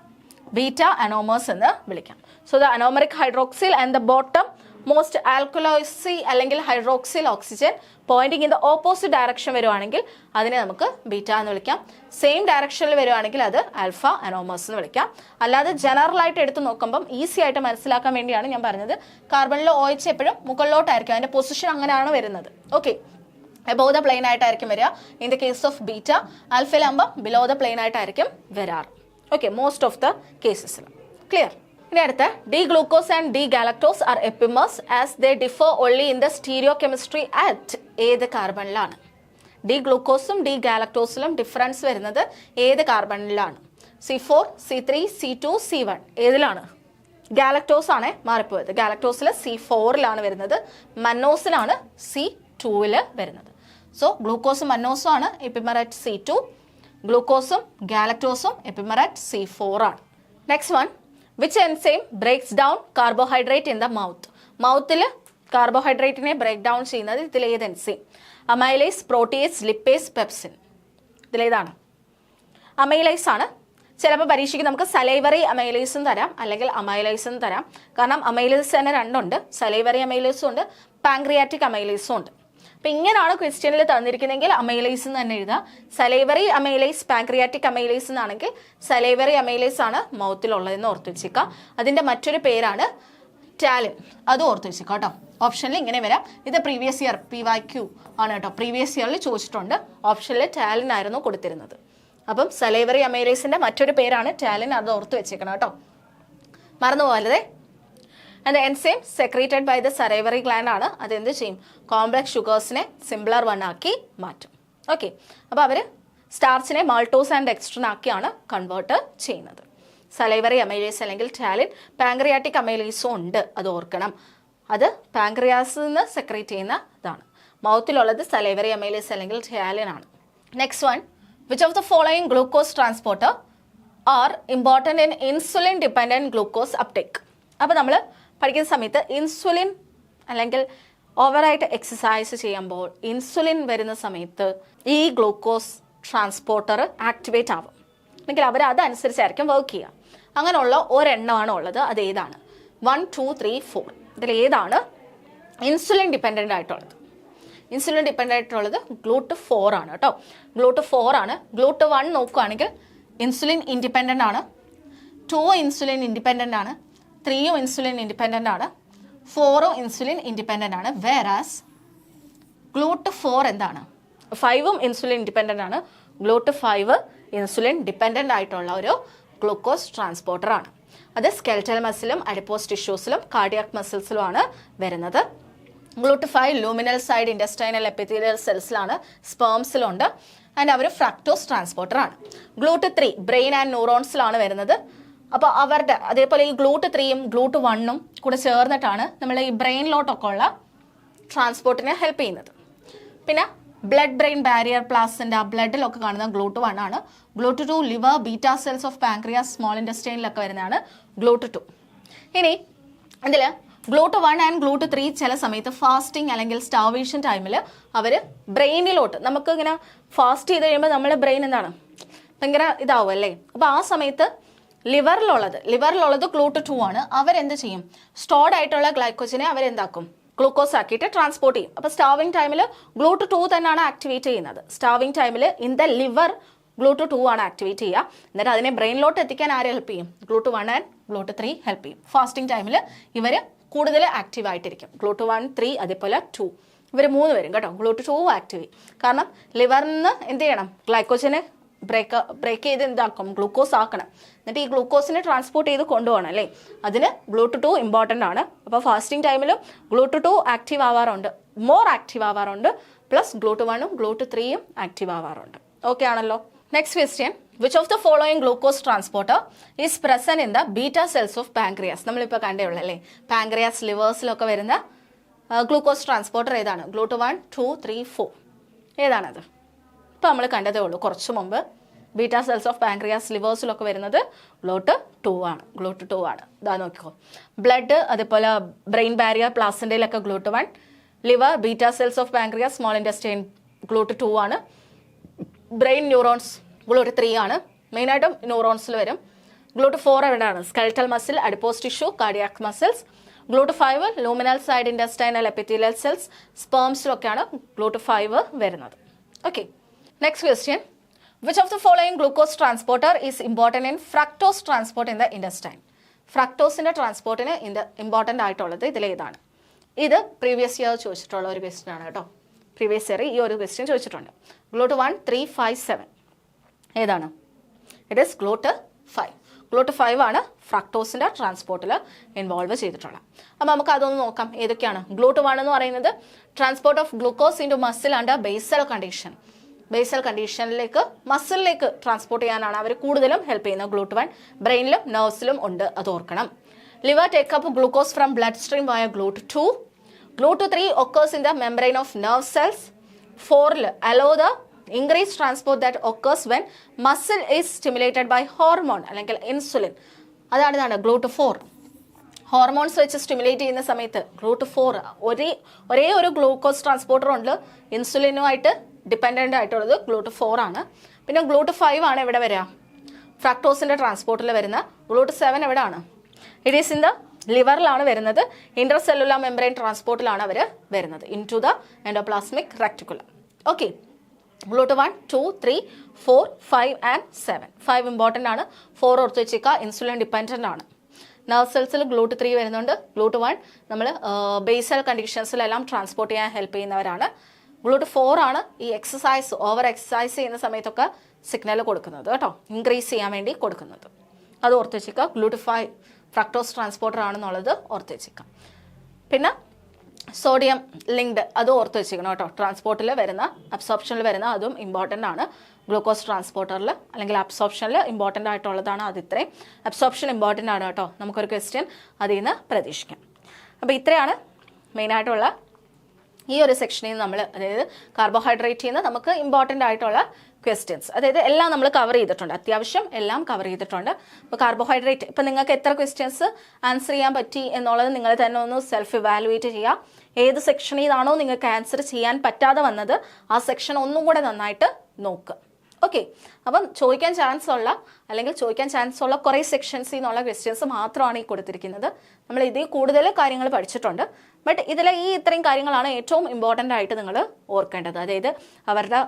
ബീറ്റ അനോമേഴ്സ് എന്ന് വിളിക്കാം. So the anomeric hydroxyl and the bottom most alkoxy അല്ലെങ്കിൽ hydroxyl oxygen pointing in the opposite direction വരുവാണെങ്കിൽ അതിനെ നമുക്ക് ബീറ്റ എന്ന് വിളിക്കാം. സെയിം ഡയറക്ഷനിൽ വരുവാണെങ്കിൽ അത് ആൽഫ അനോമേഴ്സ് എന്ന് വിളിക്കാം. അല്ലാതെ ജനറൽ ആയിട്ട് എടുത്ത് നോക്കുമ്പം ഈസി ആയിട്ട് മനസ്സിലാക്കാൻ വേണ്ടിയാണ് ഞാൻ പറഞ്ഞത്. കാർബണിലെ OH എപ്പോഴും മുകളിലോട്ടായിരിക്കും, അതിന്റെ പൊസിഷൻ അങ്ങനെയാണ് വരുന്നത്. ഓക്കെ, എബോവ് ദ പ്ലെയിൻ ആയിട്ടായിരിക്കും വരിക. In the case of beta, ആൽഫയിലാകുമ്പോൾ ബിലോ ദ പ്ലെയിൻ ആയിട്ടായിരിക്കും വരാറ്. ഓക്കെ, മോസ്റ്റ് ഓഫ് ദ കേസസിൽ. ക്ലിയർ? ഇനി അടുത്ത D glucose and D galactose are epimers as they differ only in the stereochemistry at ഏത് കാർബണിലാണ്? ഡി ഗ്ലൂക്കോസും ഡി ഗാലക്ടോസിലും ഡിഫറൻസ് വരുന്നത് ഏത് കാർബണിലാണ്? C4, C3, C2, C1 ഏതിലാണ്? ഗാലക്ടോസ് ആണ് മാറിപ്പോയത്. ഗാലക്ടോസിൽ C4ലാണ് വരുന്നത്, മന്നോസിലാണ് C2ൽ വരുന്നത്. സോ ഗ്ലൂക്കോസും മന്നോസും ആണ് എപ്പിമർ അറ്റ് C2, ഗ്ലൂക്കോസും ഗാലക്ടോസും എപ്പിമർ അറ്റ് C4 ആണ്. Next one, which enzyme breaks down carbohydrate in the mouth? മൗത്തിൽ കാർബോഹൈഡ്രേറ്റിനെ ബ്രേക്ക് ഡൗൺ ചെയ്യുന്നത് ഇതിലേത് enzyme? Amylase, protease, lipase, pepsin. ഇതിലേതാണ്? അമൈലേസ് ആണ്. ചിലപ്പോൾ പരീക്ഷയ്ക്ക് നമുക്ക് സലൈവറി അമൈലേസും തരാം അല്ലെങ്കിൽ അമൈലേസും തരാം. കാരണം അമൈലേസ് തന്നെ രണ്ടുണ്ട്, സലൈവറി അമൈലേസും ഉണ്ട്, പാങ്ക്രിയാറ്റിക് അമൈലേസും ഉണ്ട്. അപ്പം ഇങ്ങനെയാണ് ക്വസ്റ്റ്യനിൽ തന്നിരിക്കുന്നതെങ്കിൽ അമൈലേസ് എന്ന് തന്നെ എഴുതുക. സലൈവറി അമൈലേസ്, പാങ്ക്രിയാറ്റിക് അമൈലേസ് എന്നാണെങ്കിൽ സലൈവറി അമൈലേസ് ആണ് മൗത്തിലുള്ളതെന്ന് ഓർത്ത് വെച്ചേക്കുക. അതിൻ്റെ മറ്റൊരു പേരാണ് ടാലിൻ, അത് ഓർത്ത് വെച്ചേക്കുക കേട്ടോ. ഓപ്ഷനിൽ ഇങ്ങനെ വരാം. ഇത് പ്രീവിയസ് ഇയർ PYQ ആണ് കേട്ടോ, പ്രീവിയസ് ഇയറിൽ ചോദിച്ചിട്ടുണ്ട്. ഓപ്ഷനിൽ ടാലിൻ ആയിരുന്നു കൊടുത്തിരുന്നത്. അപ്പം സലൈവറി അമൈലേസിൻ്റെ മറ്റൊരു പേരാണ് ടാലിൻ, അത് ഓർത്ത് വെച്ചേക്കണം കേട്ടോ, മറന്നു പോകരുതേ. And enzyme secreted by the salivary gland ആണ്. അതെന്ത് ചെയ്യും? കോംപ്ലക്സ് ഷുഗേഴ്സിനെ സിംപ്ലർ വൺ ആക്കി മാറ്റും. ഓക്കെ, അപ്പോൾ അവർ സ്റ്റാർച്ചിനെ മാൾട്ടോസ് ആൻഡ് ഡെക്സ്ട്രിൻ ആക്കിയാണ് കൺവേർട്ട് ചെയ്യുന്നത്. സലൈവറി അമൈലേസ് അല്ലെങ്കിൽ ടാലിൻ, പാങ്ക്രിയാറ്റിക് അമൈലേസും ഉണ്ട്, അത് ഓർക്കണം. അത് പാങ്ക്രിയാസിൽ നിന്ന് സെക്രീറ്റ് ചെയ്യുന്ന ഇതാണ്. മൗത്തിലുള്ളത് സലൈവറി അമൈലേസ് അല്ലെങ്കിൽ ടാലിൻ ആണ്. Next one, which of the following glucose transporter are important in insulin dependent glucose uptake. അപ്പോൾ നമ്മൾ പഠിക്കുന്ന സമയത്ത് ഇൻസുലിൻ അല്ലെങ്കിൽ ഓവറായിട്ട് എക്സസൈസ് ചെയ്യുമ്പോൾ ഇൻസുലിൻ വരുന്ന സമയത്ത് ഈ ഗ്ലൂക്കോസ് ട്രാൻസ്പോർട്ടർ ആക്ടിവേറ്റ് ആവും, അല്ലെങ്കിൽ അവർ അതനുസരിച്ചായിരിക്കും വർക്ക് ചെയ്യുക. അങ്ങനെയുള്ള ഒരെണ്ണമാണ് ഉള്ളത്. അത് ഏതാണ്? 1, 2, 3, 4. ഇതിൽ ഏതാണ് ഇൻസുലിൻ ഡിപ്പെൻഡൻ്റ് ആയിട്ടുള്ളത്? ഇൻസുലിൻ ഡിപ്പെൻഡൻ്റ് ആയിട്ടുള്ളത് GLUT4 ആണ് കേട്ടോ. GLUT4 ആണ്. GLUT1 നോക്കുകയാണെങ്കിൽ ഇൻസുലിൻ ഇൻഡിപെൻഡൻ്റ് ആണ്. 2 ഇൻസുലിൻ ഇൻഡിപെൻഡൻ്റ് ആണ്. 3 ഇൻസുലിൻ ഇൻഡിപെൻഡൻ്റ് ആണ്. 4 ഇൻസുലിൻ ഇൻഡിപെൻഡൻ്റ് ആണ്. വേറാസ് GLUT4 എന്താണ്? 5 ഇൻസുലിൻ ഇൻഡിപെൻഡൻ്റ് ആണ്. GLUT5 ഇൻസുലിൻ ഡിപ്പെൻഡൻ്റ് ആയിട്ടുള്ള ഒരു ഗ്ലൂക്കോസ് ട്രാൻസ്പോർട്ടർ ആണ്. അത് സ്കെൽറ്റൽ മസിലും അഡിപ്പോസ് ടിഷ്യൂസിലും കാർഡിയാക് മസിൽസിലുമാണ് വരുന്നത്. GLUT5 luminal side intestinal epithelial സെൽസിലാണ്, സ്പേംസിലുണ്ട്. ആൻഡ് അവർ ഫ്രക്ടോസ് ട്രാൻസ്പോർട്ടർ ആണ്. GLUT3 ബ്രെയിൻ ആൻഡ് ന്യൂറോൺസിലാണ് വരുന്നത്. അപ്പോൾ അവരുടെ അതേപോലെ ഈ GLUT3യും GLUT1ഉം കൂടെ ചേർന്നിട്ടാണ് നമ്മൾ ഈ ബ്രെയിനിലോട്ടൊക്കെ ഉള്ള ട്രാൻസ്പോർട്ടിനെ ഹെൽപ്പ് ചെയ്യുന്നത്. പിന്നെ ബ്ലഡ് ബ്രെയിൻ ബാരിയർ പ്ലാസിൻ്റെ ബ്ലഡിലൊക്കെ കാണുന്ന GLUT1 ആണ്. GLUT2 liver beta cells of pancreas small ഇൻഡസ്റ്റൈനിലൊക്കെ വരുന്നതാണ് GLUT2. ഇനി ഇതിൽ GLUT1 ആൻഡ് GLUT3 ചില സമയത്ത് ഫാസ്റ്റിംഗ് അല്ലെങ്കിൽ സ്റ്റാർവേഷൻ ടൈമിൽ അവർ ബ്രെയിനിലോട്ട്, നമുക്ക് ഇങ്ങനെ ഫാസ്റ്റ് ചെയ്ത് കഴിയുമ്പോൾ നമ്മുടെ ബ്രെയിൻ എന്താണ് ഭയങ്കര ഇതാവും അല്ലേ. അപ്പോൾ ആ സമയത്ത് ലിവറിലുള്ളത് GLUT2 ആണ്. അവരെന്ത് ചെയ്യും? സ്റ്റോർഡ് ആയിട്ടുള്ള ഗ്ലൈക്കോജനെ അവരെന്താക്കും? ഗ്ലൂക്കോസ് ആക്കിയിട്ട് ട്രാൻസ്പോർട്ട് ചെയ്യും. അപ്പോൾ സ്റ്റാർവിംഗ് ടൈമിൽ GLUT2 തന്നെയാണ് ആക്ടിവേറ്റ് ചെയ്യുന്നത്. സ്റ്റാർവിംഗ് ടൈമിൽ ഇൻ ദ ലിവർ GLUT2 ആണ് ആക്ടിവേറ്റ് ചെയ്യുക. എന്നിട്ട് അതിനെ ബ്രെയിനിലോട്ട് എത്തിക്കാൻ ആരെ ഹെൽപ്പ് ചെയ്യും? GLUT1 ആൻഡ് GLUT3 ഹെൽപ്പ് ചെയ്യും. ഫാസ്റ്റിംഗ് ടൈമിൽ ഇവർ കൂടുതൽ ആക്റ്റീവ് ആയിട്ടിരിക്കും. GLUT1, 3 അതേപോലെ 2 ഇവർ 3 പേരും കേട്ടോ. GLUT2 ആക്റ്റീവ് ചെയ്യും. കാരണം ലിവറിൽ നിന്ന് എന്ത് ചെയ്യണം? ഗ്ലൈക്കോജനെ ബ്രേക്ക് ചെയ്ത് എന്താക്കും? ഗ്ലൂക്കോസ് ആക്കണം. എന്നിട്ട് ഈ ഗ്ലൂക്കോസിനെ ട്രാൻസ്പോർട്ട് ചെയ്ത് കൊണ്ടുപോകണം അല്ലേ. അതിന് GLUT2 ഇമ്പോർട്ടൻ്റ് ആണ്. അപ്പോൾ ഫാസ്റ്റിംഗ് ടൈമിലും GLUT2 ആക്റ്റീവ് ആവാറുണ്ട്, മോർ ആക്റ്റീവ് ആവാറുണ്ട്. പ്ലസ് GLUT1ഉം GLUT3യും ആക്റ്റീവ് ആവാറുണ്ട്. ഓക്കെ ആണല്ലോ. Next question, which of the following glucose transporter is present in the beta cells of pancreas? നമ്മളിപ്പോൾ കണ്ടേ ഉള്ളൂ അല്ലേ. പാങ്ക്രിയാസ് ലിവേഴ്സിലൊക്കെ വരുന്ന ഗ്ലൂക്കോസ് ട്രാൻസ്പോർട്ടർ ഏതാണ്? GLUT1, 2, 3, 4 ഏതാണത്? ഇപ്പോൾ നമ്മൾ കണ്ടതേ ഉള്ളൂ കുറച്ച് മുമ്പ്. ബീറ്റാ സെൽസ് ഓഫ് പാങ്ക്രിയാസ് ലിവേഴ്സിലൊക്കെ വരുന്നത് GLUT2 ആണ്. ഇതാ നോക്കിക്കോ. ബ്ലഡ് അതേപോലെ ബ്രെയിൻ ബാരിയർ പ്ലാസൻ്റയിലൊക്കെ GLUT1, liver beta cells of pancreas small intestine GLUT2 ആണ്. ബ്രെയിൻ ന്യൂറോൺസ് GLUT3 ആണ്. മെയിനായിട്ടും ന്യൂറോൺസിൽ വരും. GLUT4 എവിടെയാണ്? Skeletal muscle, adipose tissue, cardiac muscles. GLUT5 luminal side intestinal epithelial cells, സ്പേംസിലൊക്കെയാണ് GLUT5 വരുന്നത്. Okay, next question, which of the following glucose transporter is important in fructose transport in the intestine? ഫ്രക്ടോസിൻ്റെ ട്രാൻസ്പോർട്ടിന് important ആയിട്ടുള്ളത് ഇതിലേതാണ്? ഇത് previous year ചോദിച്ചിട്ടുള്ള ഒരു question ആണ് കേട്ടോ. പ്രീവിയസ് ഇയർ ഈ ഒരു ക്വസ്റ്റ്യൻ ചോദിച്ചിട്ടുണ്ട്. GLUT1, 3, 5, 7 ഏതാണ്? It is GLUT5. GLUT5 ആണ് ഫ്രക്ടോസിൻ്റെ ട്രാൻസ്പോർട്ടിൽ ഇൻവോൾവ് ചെയ്തിട്ടുള്ളത്. അപ്പോൾ നമുക്ക് അതൊന്ന് നോക്കാം. ഏതൊക്കെയാണ്? GLUT1 എന്ന് പറയുന്നത് transport of glucose into muscle under basal condition. Basal കണ്ടീഷനിലേക്ക് മസിലിലേക്ക് ട്രാൻസ്പോർട്ട് ചെയ്യാനാണ് അവർ കൂടുതലും ഹെൽപ്പ് ചെയ്യുന്നത്. GLUT1 ബ്രെയിനിലും നെർവ്സിലും ഉണ്ട്, അത് ഓർക്കണം. Liver take up glucose from blood stream വയ GLUT2. GLUT3 occurs in the membrane of nerve cells. 4 allow the increased transport that occurs when muscle is stimulated by hormone അല്ലെങ്കിൽ ഇൻസുലിൻ. അതാണ് GLUT4. ഹോർമോൺസ് വെച്ച് stimulate ചെയ്യുന്ന സമയത്ത് GLUT4 ഒരേ ഒരു glucose transporter ഉണ്ട്. ഇൻസുലിനുമായിട്ട് dependent ആയിട്ടുള്ളത് GLUT4 ആണ്. പിന്നെ GLUT5 ആണ് എവിടെ വരിക? ഫ്രക്ടോസിൻ്റെ ട്രാൻസ്പോർട്ടിൽ വരുന്ന. GLUT7 എവിടെയാണ്? ഇറ്റ് ഈസ് ഇൻ ദ ലിവറിലാണ് വരുന്നത്. ഇൻട്രസെല്ലുലാർ മെംബ്രെയിൻ ട്രാൻസ്പോർട്ടിലാണ് അവർ വരുന്നത്, into the endoplasmic reticulum. Okay, GLUT1, 2, 3, 4, 5 and 7. 5 important ആണ്. 4 ഓർത്ത് വെച്ചേക്കുക, ഇൻസുലിൻ ഡിപ്പെൻഡൻ്റ് ആണ്. നെർവ് സെൽസിൽ GLUT3 വരുന്നുണ്ട്. GLUT1 നമ്മൾ ബേസൽ കണ്ടീഷൻസിലെല്ലാം ട്രാൻസ്പോർട്ട് ചെയ്യാൻ ഹെൽപ്പ് ചെയ്യുന്നവരാണ്. GLUT4 ആണ് ഈ ഓവർ എക്സസൈസ് ചെയ്യുന്ന സമയത്തൊക്കെ സിഗ്നൽ കൊടുക്കുന്നത് കേട്ടോ, ഇൻക്രീസ് ചെയ്യാൻ വേണ്ടി കൊടുക്കുന്നത്. അത് ഓർത്ത് വെച്ചേക്കുക. ഫ്രക്ടോസ് ട്രാൻസ്പോർട്ടർ ആണെന്നുള്ളത് ഓർത്ത് വെച്ചേക്കാം. പിന്നെ സോഡിയം ലിങ്ക്ഡ് അത് ഓർത്ത് വെച്ചിരിക്കണം കേട്ടോ. ട്രാൻസ്പോർട്ടിൽ വരുന്ന അബ്സോർപ്ഷനിൽ വരുന്ന അതും ഇമ്പോർട്ടൻ്റ് ആണ്. ഗ്ലൂക്കോസ് ട്രാൻസ്പോർട്ടറിൽ അല്ലെങ്കിൽ അബ്സോർപ്ഷനിൽ ഇമ്പോർട്ടൻ്റ് ആയിട്ടുള്ളതാണ് അത്. ഇത്രയും അബ്സോർപ്ഷൻ ഇമ്പോർട്ടൻ്റ് ആണ് കേട്ടോ. നമുക്കൊരു ക്വസ്റ്റ്യൻ അതിൽ നിന്ന് പ്രതീക്ഷിക്കാം. അപ്പോൾ ഇത്രയാണ് മെയിനായിട്ടുള്ള ഈ ഒരു സെക്ഷനിൽ നിന്ന് നമ്മൾ, അതായത് കാർബോഹൈഡ്രേറ്റിൽ നിന്ന് നമുക്ക് ഇമ്പോർട്ടൻ്റ് ആയിട്ടുള്ള ക്വസ്റ്റ്യൻസ്, അതായത് എല്ലാം നമ്മൾ കവർ ചെയ്തിട്ടുണ്ട്, അത്യാവശ്യം എല്ലാം കവർ ചെയ്തിട്ടുണ്ട്. അപ്പോൾ കാർബോഹൈഡ്രേറ്റ് ഇപ്പം നിങ്ങൾക്ക് എത്ര ക്വസ്റ്റ്യൻസ് ആൻസർ ചെയ്യാൻ പറ്റി എന്നുള്ളത് നിങ്ങൾ തന്നെ ഒന്ന് സെൽഫ് ഇവാലുവേറ്റ് ചെയ്യുക. ഏത് സെക്ഷനിൽ നിന്നാണോ നിങ്ങൾക്ക് ആൻസർ ചെയ്യാൻ പറ്റാതെ വന്നത് ആ സെക്ഷൻ ഒന്നും കൂടെ നന്നായിട്ട് നോക്കുക. ഓക്കെ, അപ്പം ചോദിക്കാൻ ചാൻസ് ഉള്ള കുറേ സെക്ഷൻസിൽ നിന്നുള്ള ക്വസ്റ്റ്യൻസ് മാത്രമാണ് ഈ കൊടുത്തിരിക്കുന്നത്. നമ്മൾ ഇതിൽ കൂടുതൽ കാര്യങ്ങൾ പഠിച്ചിട്ടുണ്ട്. ബട്ട് ഇതിലെ ഈ ഇത്രയും കാര്യങ്ങളാണ് ഏറ്റവും ഇമ്പോർട്ടൻ്റ് ആയിട്ട് നിങ്ങൾ ഓർക്കേണ്ടത്. അതായത് അവരുടെ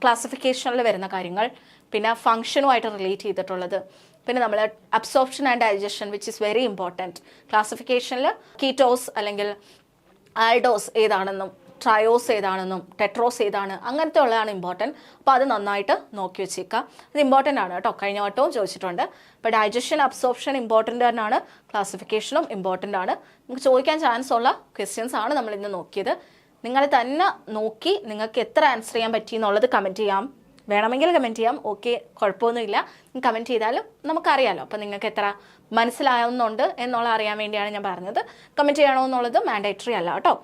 ക്ലാസിഫിക്കേഷനിൽ വരുന്ന കാര്യങ്ങൾ, പിന്നെ ഫംഗ്ഷനുമായിട്ട് റിലേറ്റ് ചെയ്തിട്ടുള്ളത്, പിന്നെ നമ്മൾ absorption and digestion which is very important. ക്ലാസിഫിക്കേഷനിൽ കീറ്റോസ് അല്ലെങ്കിൽ ആൽഡോസ് ഏതാണെന്നും ട്രയോസ് ഏതാണെന്നും ടെട്രോസ് ഏതാണ് അങ്ങനത്തെ ഉള്ളതാണ് ഇമ്പോർട്ടൻറ്റ്. അപ്പോൾ അത് നന്നായിട്ട് നോക്കി വെച്ചേക്കാം. ഇത് ഇമ്പോർട്ടൻ്റ് ആണ് കേട്ടോ. കഴിഞ്ഞ വട്ടവും ചോദിച്ചിട്ടുണ്ട്. ഇപ്പോൾ ഡൈജഷൻ അബ്സോർപ്ഷൻ ഇമ്പോർട്ടൻ്റ് തന്നെയാണ്, ക്ലാസിഫിക്കേഷനും ഇമ്പോർട്ടൻ്റ് ആണ്. നമുക്ക് ചോദിക്കാൻ ചാൻസ് ഉള്ള ക്വസ്റ്റ്യൻസ് ആണ് നമ്മൾ ഇന്ന് നോക്കിയത്. നിങ്ങൾ തന്നെ നോക്കി നിങ്ങൾക്ക് എത്ര ആൻസർ ചെയ്യാൻ പറ്റി എന്നുള്ളത് കമൻറ്റ് ചെയ്യാം. വേണമെങ്കിൽ കമൻറ്റ് ചെയ്യാം, ഓക്കെ, കുഴപ്പമൊന്നുമില്ല. കമൻറ്റ് ചെയ്താലും നമുക്കറിയാമല്ലോ. അപ്പോൾ നിങ്ങൾക്ക് എത്ര മനസ്സിലാവുന്നുണ്ട് എന്നുള്ള അറിയാൻ വേണ്ടിയാണ് ഞാൻ പറഞ്ഞത്. കമൻറ്റ് ചെയ്യണോ എന്നുള്ളത് മാൻഡേറ്ററി അല്ല കേട്ടോ.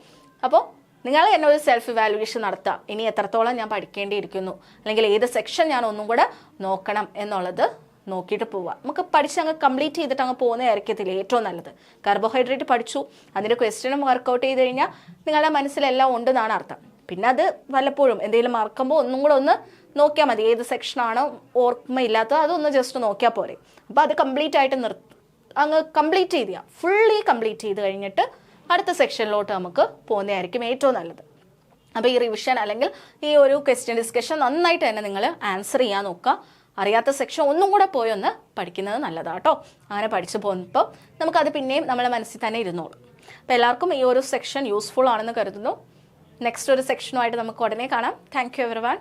അപ്പോൾ നിങ്ങൾ എന്നെ ഒരു സെൽഫ് ഇവാലുവേഷൻ നടത്തുക. ഇനി എത്രത്തോളം ഞാൻ പഠിക്കേണ്ടിയിരിക്കുന്നു, അല്ലെങ്കിൽ ഏത് സെക്ഷൻ ഞാൻ ഒന്നും കൂടെ നോക്കണം എന്നുള്ളത് നോക്കിയിട്ട് പോവുക. നമുക്ക് പഠിച്ചങ്ങ് കംപ്ലീറ്റ് ചെയ്തിട്ട് അങ്ങ് പോകുന്നതായിരിക്കത്തില്ല ഏറ്റവും നല്ലത്. കാർബോഹൈഡ്രേറ്റ് പഠിച്ചു, അതിൻ്റെ ക്വസ്റ്റ്യനും വർക്കൗട്ട് ചെയ്ത് കഴിഞ്ഞാൽ നിങ്ങളുടെ മനസ്സിലെല്ലാം ഉണ്ടെന്നാണ് അർത്ഥം. പിന്നെ അത് വല്ലപ്പോഴും എന്തെങ്കിലും മറക്കുമ്പോൾ ഒന്നും കൂടെ ഒന്ന് നോക്കിയാൽ മതി. ഏത് സെക്ഷനാണോ ഓർമ്മയില്ലാത്തത് അതൊന്ന് ജസ്റ്റ് നോക്കിയാൽ പോരെ. അപ്പോൾ അത് കംപ്ലീറ്റ് ആയിട്ട് അങ്ങ് കംപ്ലീറ്റ് ചെയ്യുക. ഫുള്ളി കംപ്ലീറ്റ് ചെയ്ത് കഴിഞ്ഞിട്ട് അടുത്ത സെക്ഷനിലോട്ട് നമുക്ക് പോകുന്നതായിരിക്കും ഏറ്റവും നല്ലത്. അപ്പോൾ ഈ റിവിഷൻ അല്ലെങ്കിൽ ഈ ഒരു ക്വസ്റ്റ്യൻ ഡിസ്കഷൻ നന്നായിട്ട് തന്നെ നിങ്ങൾ ആൻസർ ചെയ്യാൻ നോക്കുക. അറിയാത്ത സെക്ഷൻ ഒന്നും കൂടെ പോയി ഒന്ന് പഠിക്കുന്നത് നല്ലതാണ് കേട്ടോ. അങ്ങനെ പഠിച്ചു പോകുമ്പോൾ നമുക്കത് പിന്നെയും നമ്മളെ മനസ്സിൽ തന്നെ ഇരുന്നോളും. അപ്പോൾ എല്ലാവർക്കും ഈ ഒരു സെക്ഷൻ യൂസ്ഫുൾ ആണെന്ന് കരുതുന്നു. നെക്സ്റ്റ് ഒരു സെക്ഷനുമായിട്ട് നമുക്ക് ഉടനെ കാണാം. Thank you everyone.